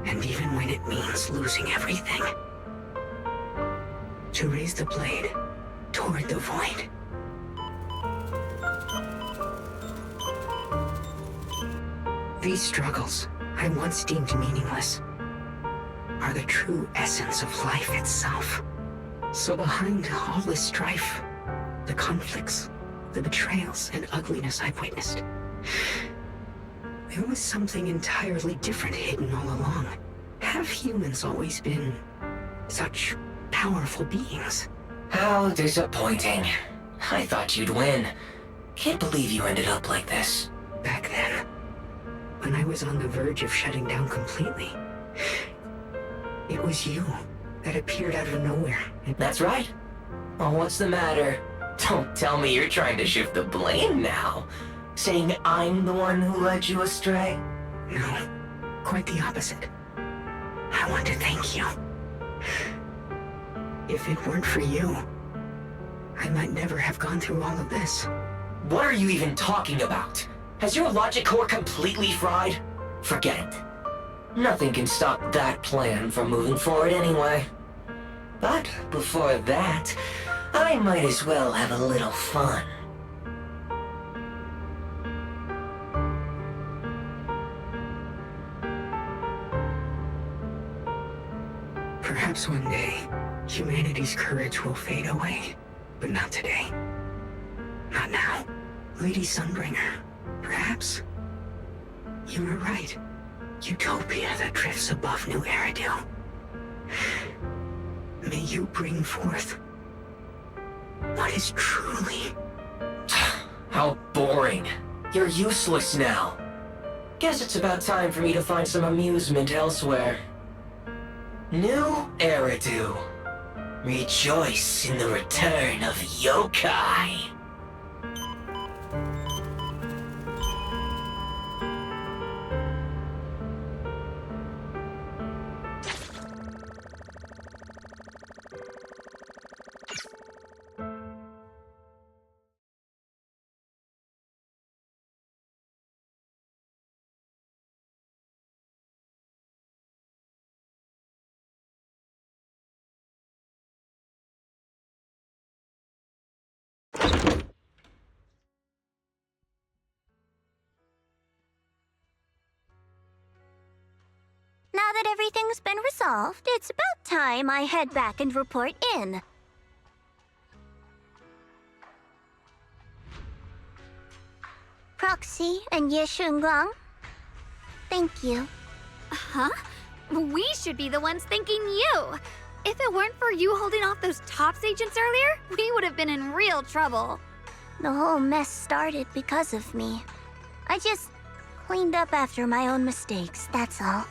and even when it means losing everything. To raise the blade toward the void. These struggles I once deemed meaningless are the true essence of life itself. So behind all the strife, the conflicts, the betrayals and ugliness I've witnessed, there was something entirely different hidden all along. Have humans always been such powerful beings? How disappointing. I thought you'd win. Can't believe you ended up like this. Back then, when I was on the verge of shutting down completely, it was you that appeared out of nowhere. That's right. Well, what's the matter? Don't tell me you're trying to shift the blame now. Saying I'm the one who led you astray? No, quite the opposite. I want to thank you. If it weren't for you, I might never have gone through all of this. What are you even talking about? Has your logic core completely fried? Forget it. Nothing can stop that plan from moving forward anyway. But before that, I might as well have a little fun. Perhaps one day, humanity's courage will fade away. But not today. Not now. Lady Sunbringer, perhaps you were right. Utopia that drifts above New Eridu. May you bring forth what is truly... How boring. You're useless now. Guess it's about time for me to find some amusement elsewhere. New Eridu. Rejoice in the return of yokai. Now that everything's been resolved, it's about time I head back and report in. Proxy and Ye Shunguang, thank you. Huh? We should be the ones thanking you. If it weren't for you holding off those TOPS agents earlier, we would have been in real trouble. The whole mess started because of me. I just cleaned up after my own mistakes, that's all.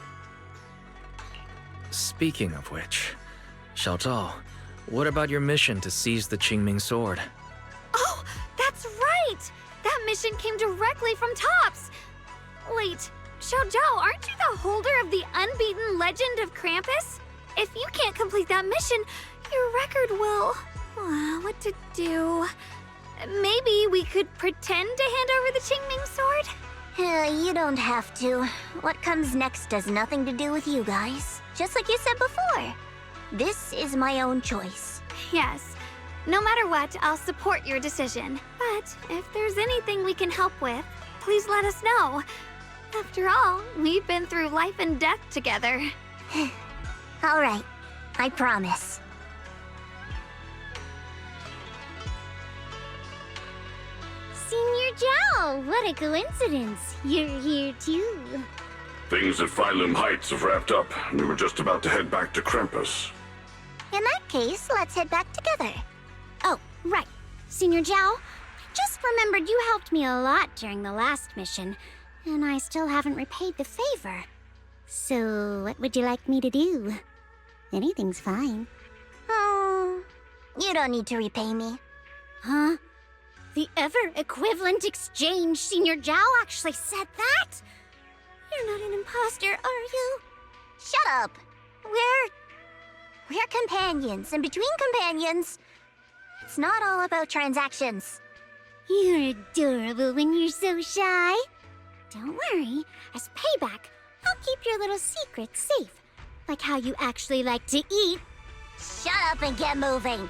Speaking of which, Xiaozhao, what about your mission to seize the Qingming sword? Oh, that's right! That mission came directly from TOPS! Wait, Xiaozhao, aren't you the holder of the unbeaten legend of Krampus? If you can't complete that mission, your record will... what to do? Maybe we could pretend to hand over the Qingming sword? You don't have to. What comes next has nothing to do with you guys. Just like you said before. This is my own choice. Yes. No matter what, I'll support your decision. But if there's anything we can help with, please let us know. After all, we've been through life and death together. All right. I promise. Senior Zhao, what a coincidence. You're here too. Things at Phylum Heights have wrapped up, and we were just about to head back to Krampus. In that case, let's head back together. Oh, right. Senior Zhao, I just remembered you helped me a lot during the last mission, and I still haven't repaid the favor. So, what would you like me to do? Anything's fine. Oh, you don't need to repay me. Huh? The ever-equivalent exchange, Senior Zhao actually said that? You're not an imposter, are you? Shut up! We're companions, and between companions, it's not all about transactions. You're adorable when you're so shy. Don't worry, as payback, I'll keep your little secrets safe. Like how you actually like to eat. Shut up and get moving.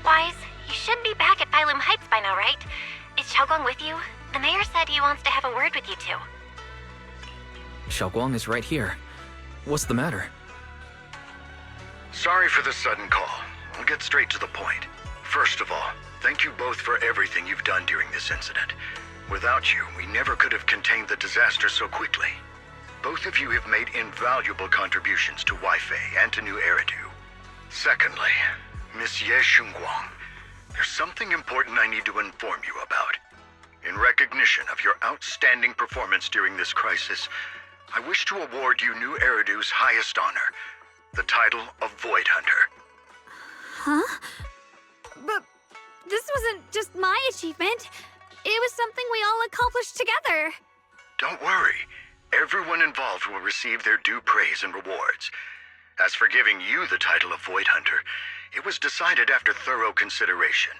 Wise, you should be back at Phylum Heights by now, right? Is Xiaoguang with you? The mayor said he wants to have a word with you two. Xiaoguang is right here. What's the matter? Sorry for the sudden call. I'll get straight to the point. First of all, thank you both for everything you've done during this incident. Without you, we never could have contained the disaster so quickly. Both of you have made invaluable contributions to Weifei and to New Eridu. Secondly, Miss Ye Shunguang, there's something important I need to inform you about. In recognition of your outstanding performance during this crisis, I wish to award you New Eridu's highest honor, the title of Void Hunter. Huh? But this wasn't just my achievement. It was something we all accomplished together. Don't worry. Everyone involved will receive their due praise and rewards. As for giving you the title of Void Hunter, it was decided after thorough consideration.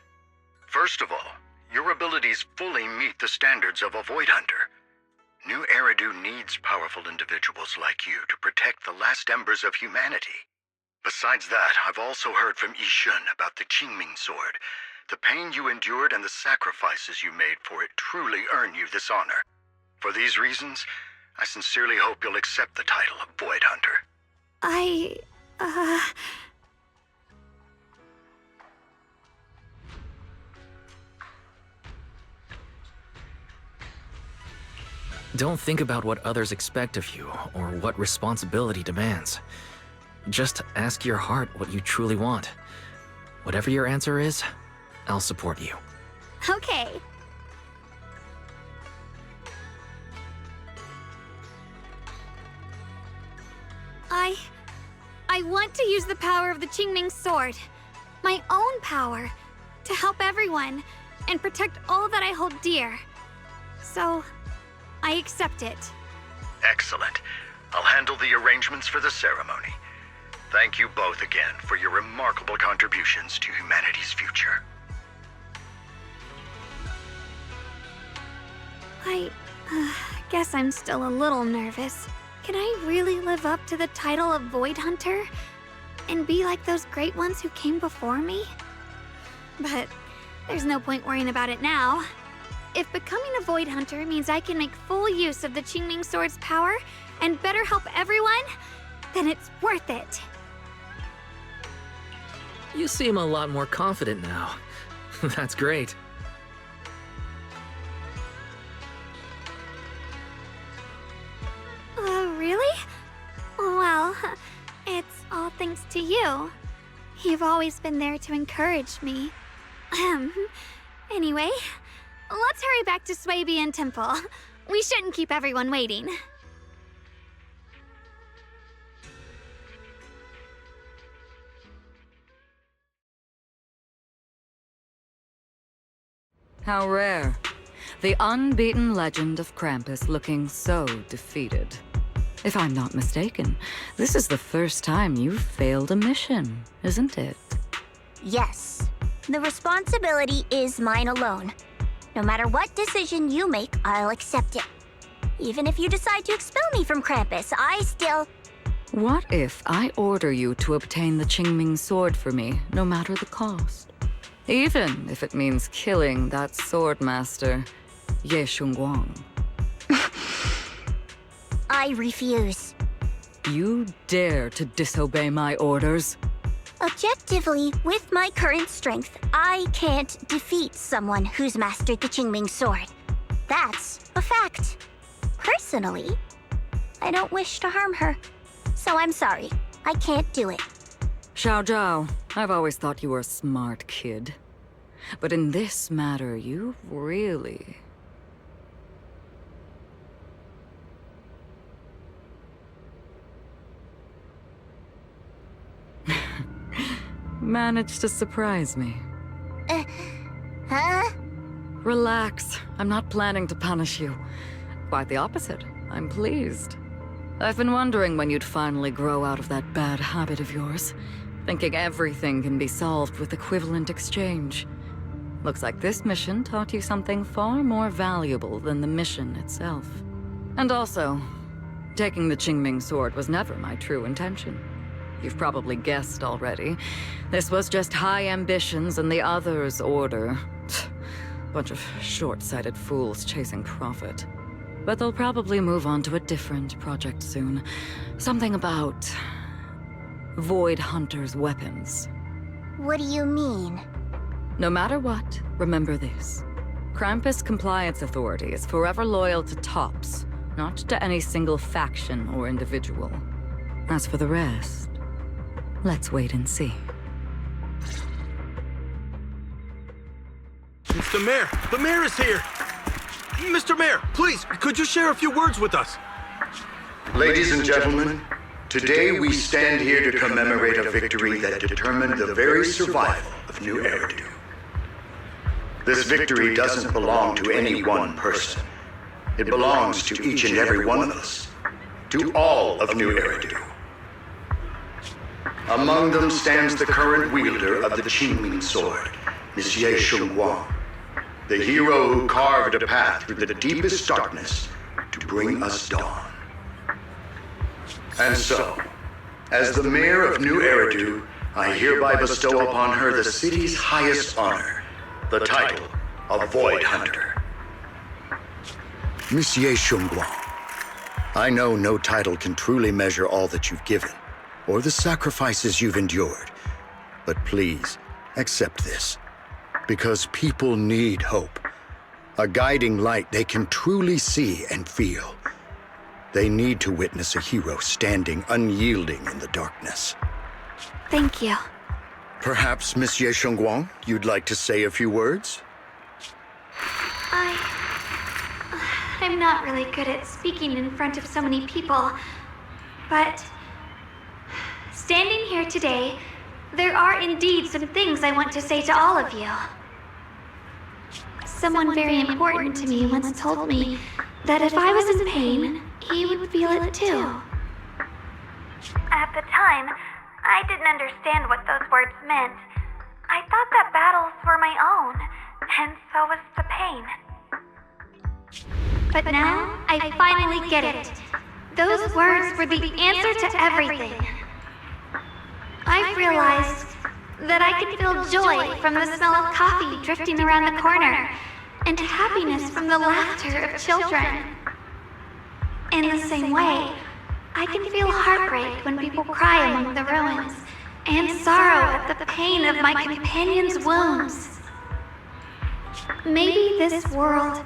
First of all, your abilities fully meet the standards of a Void Hunter. New Eridu needs powerful individuals like you to protect the last embers of humanity. Besides that, I've also heard from Yishun about the Qingming sword. The pain you endured and the sacrifices you made for it truly earn you this honor. For these reasons, I sincerely hope you'll accept the title of Void Hunter. Don't think about what others expect of you or what responsibility demands. Just ask your heart what you truly want. Whatever your answer is, I'll support you. Okay. I want to use the power of the Qingming sword, my own power, to help everyone and protect all that I hold dear. So, I accept it. Excellent. I'll handle the arrangements for the ceremony. Thank you both again for your remarkable contributions to humanity's future. I guess I'm still a little nervous. Can I really live up to the title of Void Hunter? And be like those great ones who came before me? But there's no point worrying about it now. If becoming a Void Hunter means I can make full use of the Qingming Sword's power and better help everyone, then it's worth it. You seem a lot more confident now. That's great. Really? Well, it's all thanks to you. You've always been there to encourage me. Anyway, let's hurry back to Swabian Temple. We shouldn't keep everyone waiting. How rare. The unbeaten legend of Krampus looking so defeated. If I'm not mistaken, this is the first time you've failed a mission, isn't it? Yes. The responsibility is mine alone. No matter what decision you make, I'll accept it. Even if you decide to expel me from Krampus, I still... What if I order you to obtain the Qingming sword for me, no matter the cost? Even if it means killing that sword master, Ye Shunguang. I refuse. You dare to disobey my orders? Objectively, with my current strength, I can't defeat someone who's mastered the Qingming sword. That's a fact. Personally, I don't wish to harm her. So I'm sorry, I can't do it. Xiao Zhao, I've always thought you were a smart kid. But in this matter, you really... managed to surprise me. Huh? Relax. I'm not planning to punish you. Quite the opposite. I'm pleased. I've been wondering when you'd finally grow out of that bad habit of yours, thinking everything can be solved with equivalent exchange. Looks like this mission taught you something far more valuable than the mission itself. And also, taking the Qingming sword was never my true intention. You've probably guessed already. This was just high ambitions in the others' order. Bunch of short-sighted fools chasing profit. But they'll probably move on to a different project soon. Something about... Void Hunter's weapons. What do you mean? No matter what, remember this. Krampus Compliance Authority is forever loyal to TOPS, not to any single faction or individual. As for the rest, let's wait and see. Mr. Mayor! The mayor is here! Mr. Mayor, please, could you share a few words with us? Ladies and gentlemen, today we stand here to commemorate a victory that determined the very survival of New Eridu. This victory doesn't belong to any one person. It belongs to each and every one of us. To all of New Eridu. Among them stands the current wielder of the Qingming sword, Monsieur Shunguang, the hero who carved a path through the deepest darkness to bring us dawn. And so, as the mayor of New Eridu, I hereby bestow upon her the city's highest honor, the title of Void Hunter. Monsieur Shunguang, I know no title can truly measure all that you've given, or the sacrifices you've endured. But please, accept this. Because people need hope. A guiding light they can truly see and feel. They need to witness a hero standing unyielding in the darkness. Thank you. Perhaps, Miss Ye Shengguang, you'd like to say a few words? I'm not really good at speaking in front of so many people, but standing here today, there are indeed some things I want to say to all of you. Someone very important to me once told me that if I was in pain, he would feel it too. At the time, I didn't understand what those words meant. I thought that battles were my own, and so was the pain. But now, I finally get it. Those words were the answer to everything. I've realized that I can feel joy from the smell of coffee drifting around the corner, and happiness from the laughter of children. In the same way, I can feel heartbreak when people cry among the ruins, and sorrow at the pain of my companion's wounds. Maybe this world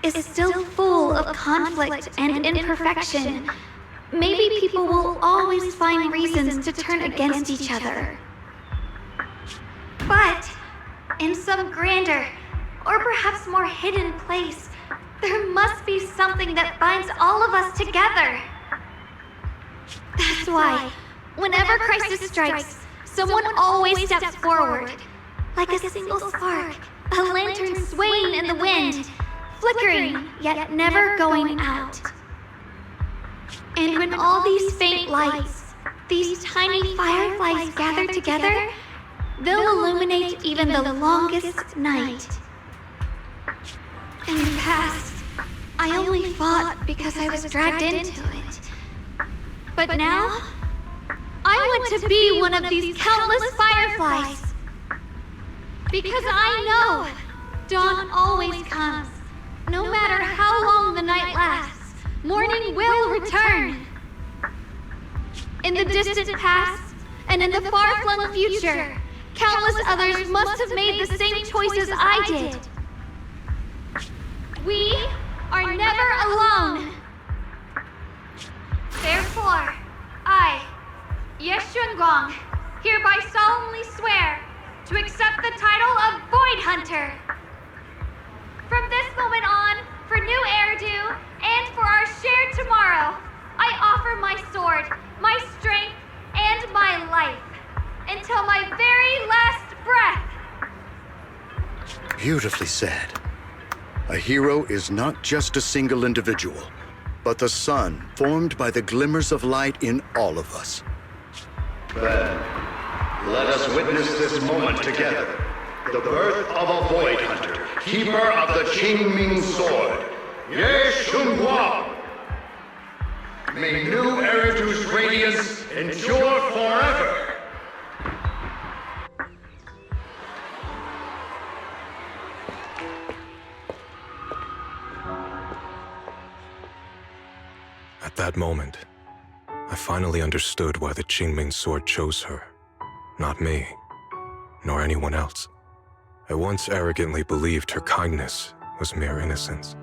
is still full of conflict and imperfection. Maybe people will always find reasons to turn against each other. But in some grander, or perhaps more hidden place, there must be something that binds all of us together. That's why, whenever crisis strikes, someone always steps forward. Like a single spark, a lantern swaying in the wind, flickering, yet never going out. And when all these faint lights, these tiny fireflies gather together, they'll illuminate even the longest night. In the past, I only fought because I was dragged into it. But now, I want to be one of these countless fireflies. Because I know dawn always comes. No matter how long the night lasts, morning will return. In the distant past, and in the far-flung future, countless others must have made the same choices I did. We are never alone. Therefore, I, Ye Shengguang, hereby solemnly swear to accept the title of Void Hunter. From this moment on, for new Eridu, and for our shared tomorrow, I offer my sword, my strength, and my life, until my very last breath. Beautifully said. A hero is not just a single individual, but the sun formed by the glimmers of light in all of us. Then, let us witness this moment together. The birth of a Void Hunter, keeper of the Qingming Sword, Ye Shengguang. May new Eridu's radiance endure forever. At that moment, I finally understood why the Qingming Sword chose her. Not me, nor anyone else. I once arrogantly believed her kindness was mere innocence.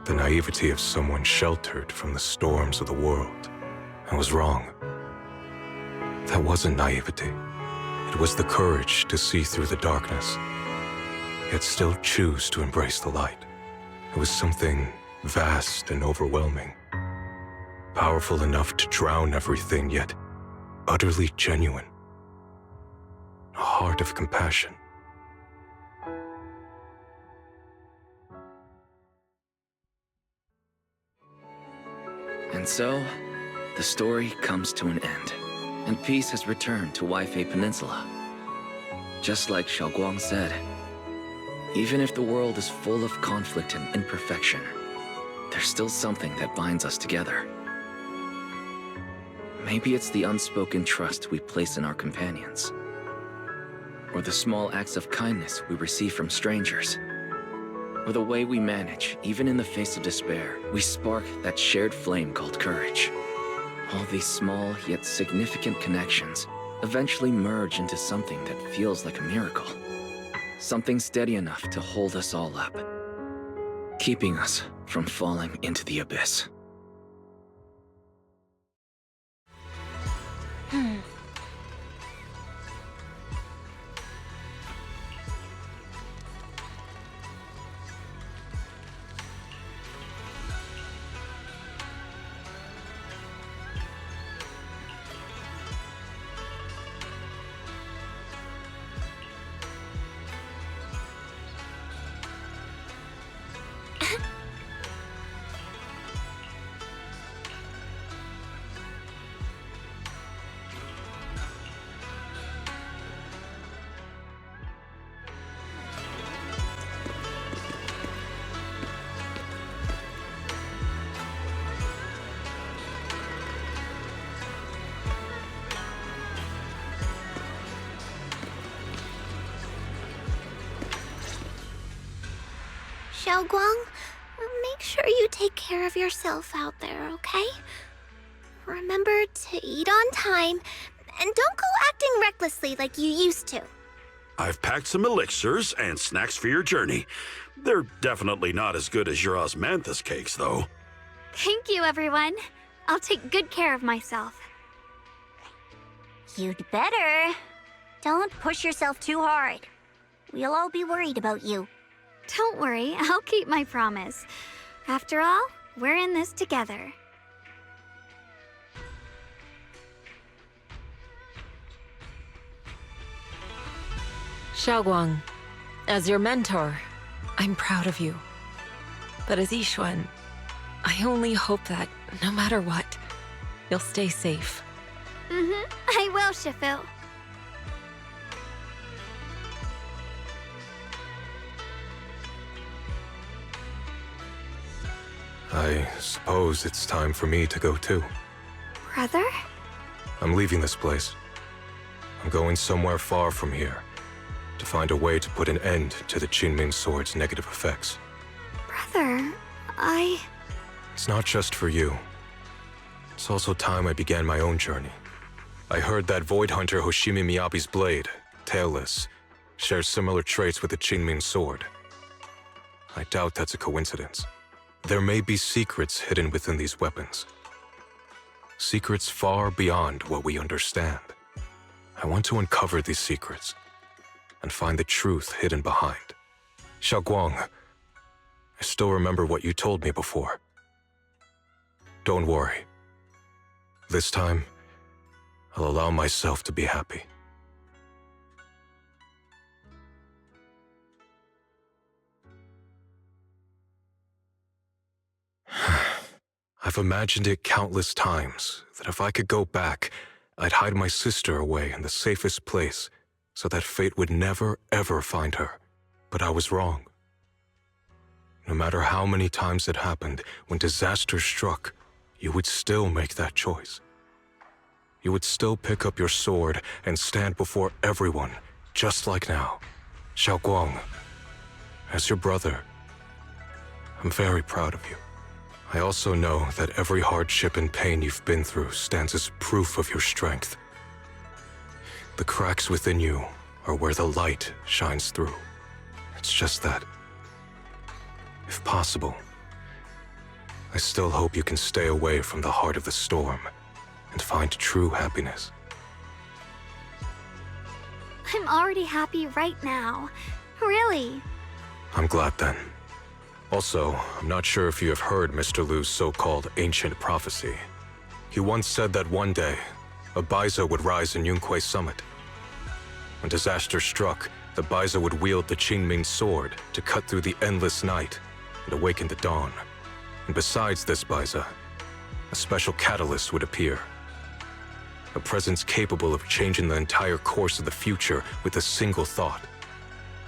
The naivety of someone sheltered from the storms of the world. I was wrong. That wasn't naivety. It was the courage to see through the darkness, yet still choose to embrace the light. It was something vast and overwhelming. Powerful enough to drown everything, yet utterly genuine. A heart of compassion. And so, the story comes to an end, and peace has returned to Waifei Peninsula. Just like Xiaoguang said, even if the world is full of conflict and imperfection, there's still something that binds us together. Maybe it's the unspoken trust we place in our companions, or the small acts of kindness we receive from strangers, or the way we manage, even in the face of despair, we spark that shared flame called courage. All these small yet significant connections eventually merge into something that feels like a miracle. Something steady enough to hold us all up. keeping us from falling into the abyss. Xiaoguang, make sure you take care of yourself out there, okay? Remember to eat on time, and don't go acting recklessly like you used to. I've packed some elixirs and snacks for your journey. They're definitely not as good as your osmanthus cakes, though. Thank you, everyone. I'll take good care of myself. You'd better. Don't push yourself too hard. We'll all be worried about you. Don't worry, I'll keep my promise. After all, we're in this together. Xiaoguang, as your mentor, I'm proud of you. But as Yixuan, I only hope that, no matter what, you'll stay safe. I will, Shifu. I suppose it's time for me to go too. Brother? I'm leaving this place. I'm going somewhere far from here to find a way to put an end to the Qingming Sword's negative effects. Brother, It's not just for you. It's also time I began my own journey. I heard that Void Hunter Hoshimi Miyabi's blade, Tailless, shares similar traits with the Qingming Sword. I doubt that's a coincidence. There may be secrets hidden within these weapons. Secrets far beyond what we understand. I want to uncover these secrets and find the truth hidden behind. Xiaoguang, I still remember what you told me before. Don't worry. This time, I'll allow myself to be happy. I've imagined it countless times that if I could go back, I'd hide my sister away in the safest place so that fate would never, ever find her. But I was wrong. No matter how many times it happened, when disaster struck, you would still make that choice. You would still pick up your sword and stand before everyone, just like now. Xiaoguang, as your brother, I'm very proud of you. I also know that every hardship and pain you've been through stands as proof of your strength. The cracks within you are where the light shines through. It's just that, if possible, I still hope you can stay away from the heart of the storm and find true happiness. I'm already happy right now. Really. I'm glad then. Also, I'm not sure if you have heard Mr. Liu's so-called ancient prophecy. He once said that one day, a Bahasa would rise in Yunque Summit. When disaster struck, the Bahasa would wield the Qingming Sword to cut through the endless night and awaken the dawn. And besides this Bahasa, a special catalyst would appear. A presence capable of changing the entire course of the future with a single thought.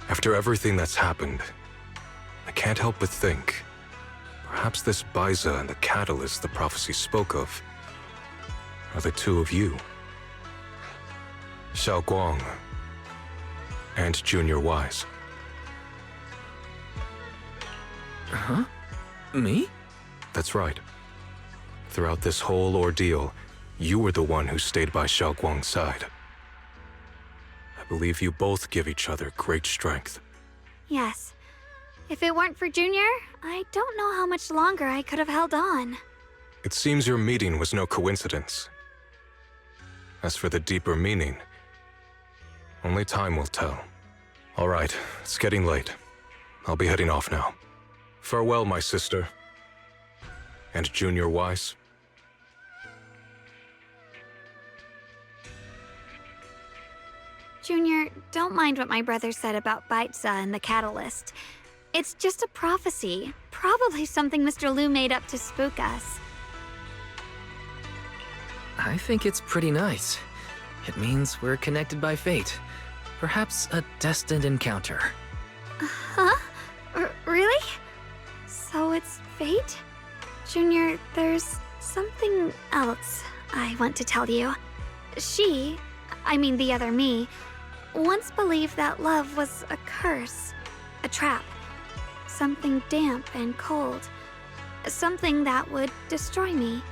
After everything that's happened, I can't help but think, perhaps this Bahasa and the catalyst the prophecy spoke of are the two of you. Xiaoguang and Junior Wise. Huh? Me? That's right. Throughout this whole ordeal, you were the one who stayed by Xiaoguang's side. I believe you both give each other great strength. Yes. If it weren't for Junior, I don't know how much longer I could have held on. It seems your meeting was no coincidence. As for the deeper meaning, only time will tell. All right, it's getting late. I'll be heading off now. Farewell, my sister. And Junior Wise. Junior, don't mind what my brother said about Bahasa and the Catalyst. It's just a prophecy. Probably something Mr. Liu made up to spook us. I think it's pretty nice. It means we're connected by fate. Perhaps a destined encounter. Huh? Really? So it's fate? Junior, there's something else I want to tell you. I mean the other me, once believed that love was a curse, a trap, something damp and cold, something that would destroy me.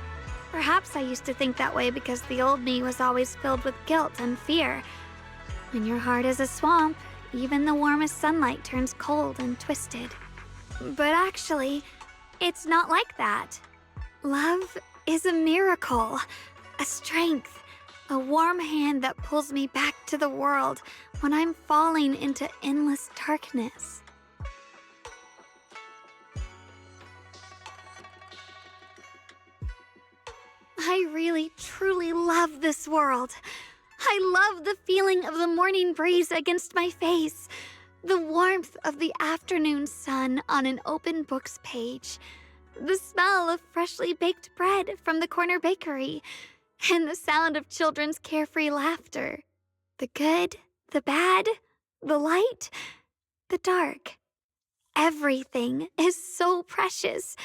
Perhaps I used to think that way because the old me was always filled with guilt and fear. When your heart is a swamp, even the warmest sunlight turns cold and twisted. But actually, it's not like that. Love is a miracle, a strength, a warm hand that pulls me back to the world when I'm falling into endless darkness. I really, truly love this world. I love the feeling of the morning breeze against my face, the warmth of the afternoon sun on an open book's page, the smell of freshly baked bread from the corner bakery, and the sound of children's carefree laughter. The good, the bad, the light, the dark. Everything is so precious,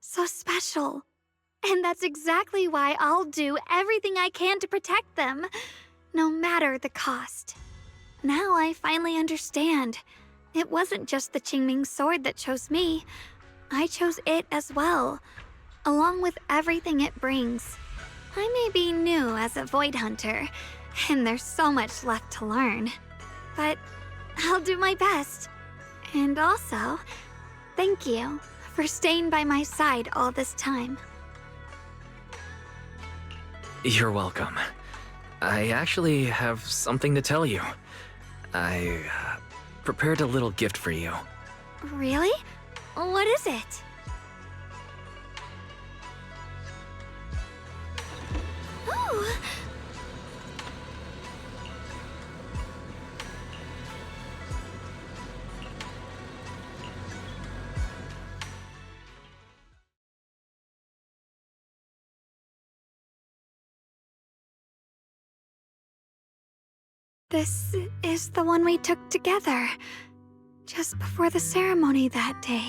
so special. And that's exactly why I'll do everything I can to protect them, no matter the cost. Now I finally understand. It wasn't just the Qingming sword that chose me. I chose it as well, along with everything it brings. I may be new as a Void Hunter, and there's so much left to learn. But I'll do my best. And also, thank you for staying by my side all this time. You're welcome. I actually have something to tell you. I prepared a little gift for you. Really? What is it? Oh! This is the one we took together, just before the ceremony that day.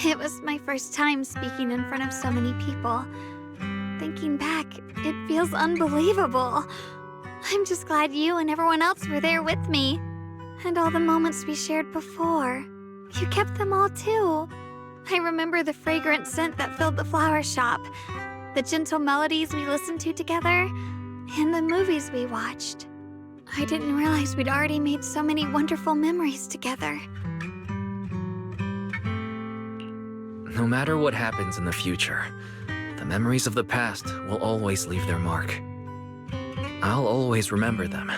It was my first time speaking in front of so many people. Thinking back, it feels unbelievable. I'm just glad you and everyone else were there with me. And all the moments we shared before. You kept them all too. I remember the fragrant scent that filled the flower shop, the gentle melodies we listened to together, and the movies we watched. I didn't realize we'd already made so many wonderful memories together. No matter what happens in the future, the memories of the past will always leave their mark. I'll always remember them.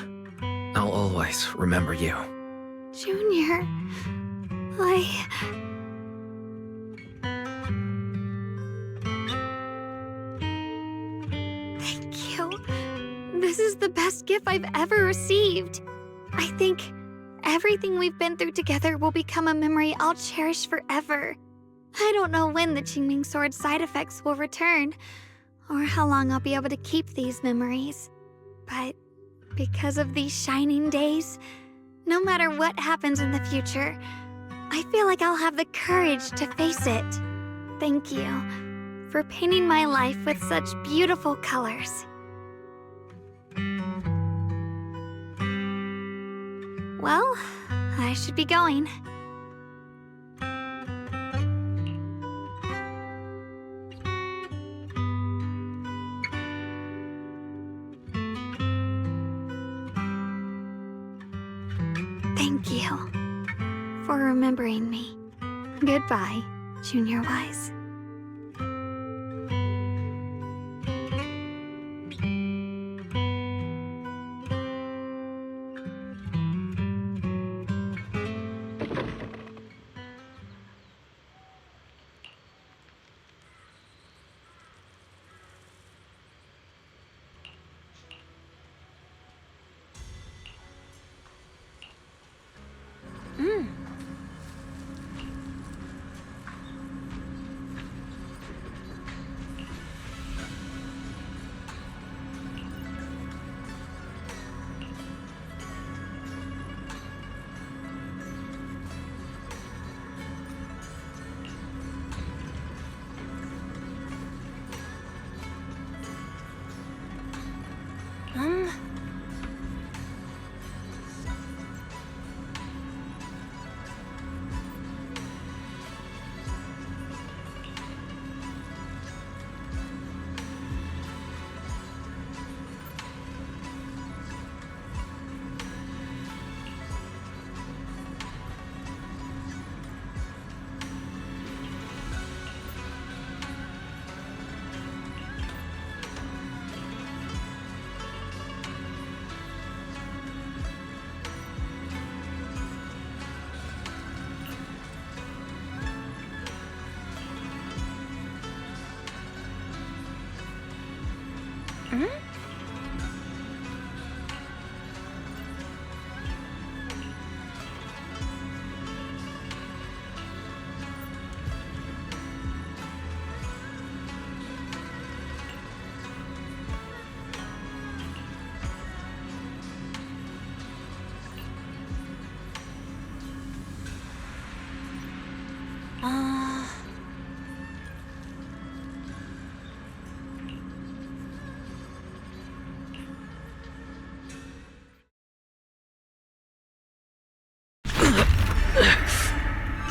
I'll always remember you. Junior, Thank you. This is the best gift I've ever received. I think everything we've been through together will become a memory I'll cherish forever. I don't know when the Qingming Sword side effects will return, or how long I'll be able to keep these memories. But because of these shining days, no matter what happens in the future, I feel like I'll have the courage to face it. Thank you for painting my life with such beautiful colors. Well, I should be going. for remembering me. Goodbye, Junior Wise.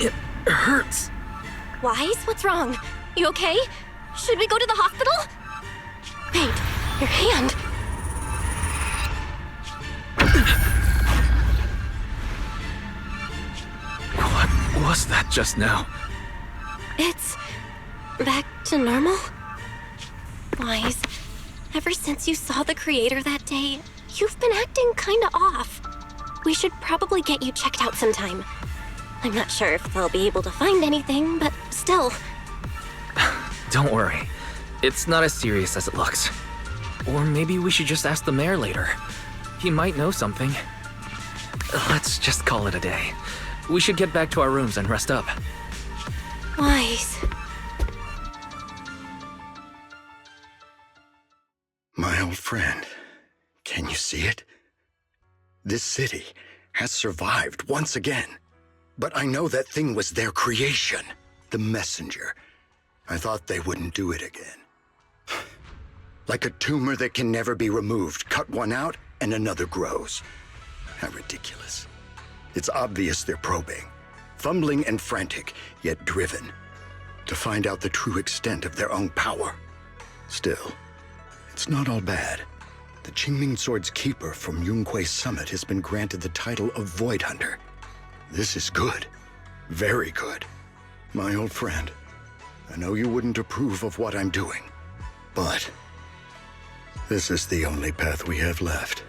It hurts. Wise, what's wrong? You okay? Should we go to the hospital? Wait, your hand. What was that just now? It's back to normal? Wise, ever since you saw the creator that day, you've been acting kinda off. We should probably get you checked out sometime. I'm not sure if they'll be able to find anything, but still. Don't worry. It's not as serious as it looks. Or maybe we should just ask the mayor later. He might know something. Let's just call it a day. We should get back to our rooms and rest up. Wise. My old friend, can you see it? This city has survived once again. But I know that thing was their creation, the messenger. I thought they wouldn't do it again. Like a tumor that can never be removed. Cut one out and another grows. How ridiculous. It's obvious they're probing. Fumbling and frantic, yet driven. To find out the true extent of their own power. Still, it's not all bad. The Qingming Sword's keeper from Yunkui's summit has been granted the title of Void Hunter. This is good. Very good. My old friend, I know you wouldn't approve of what I'm doing, but this is the only path we have left.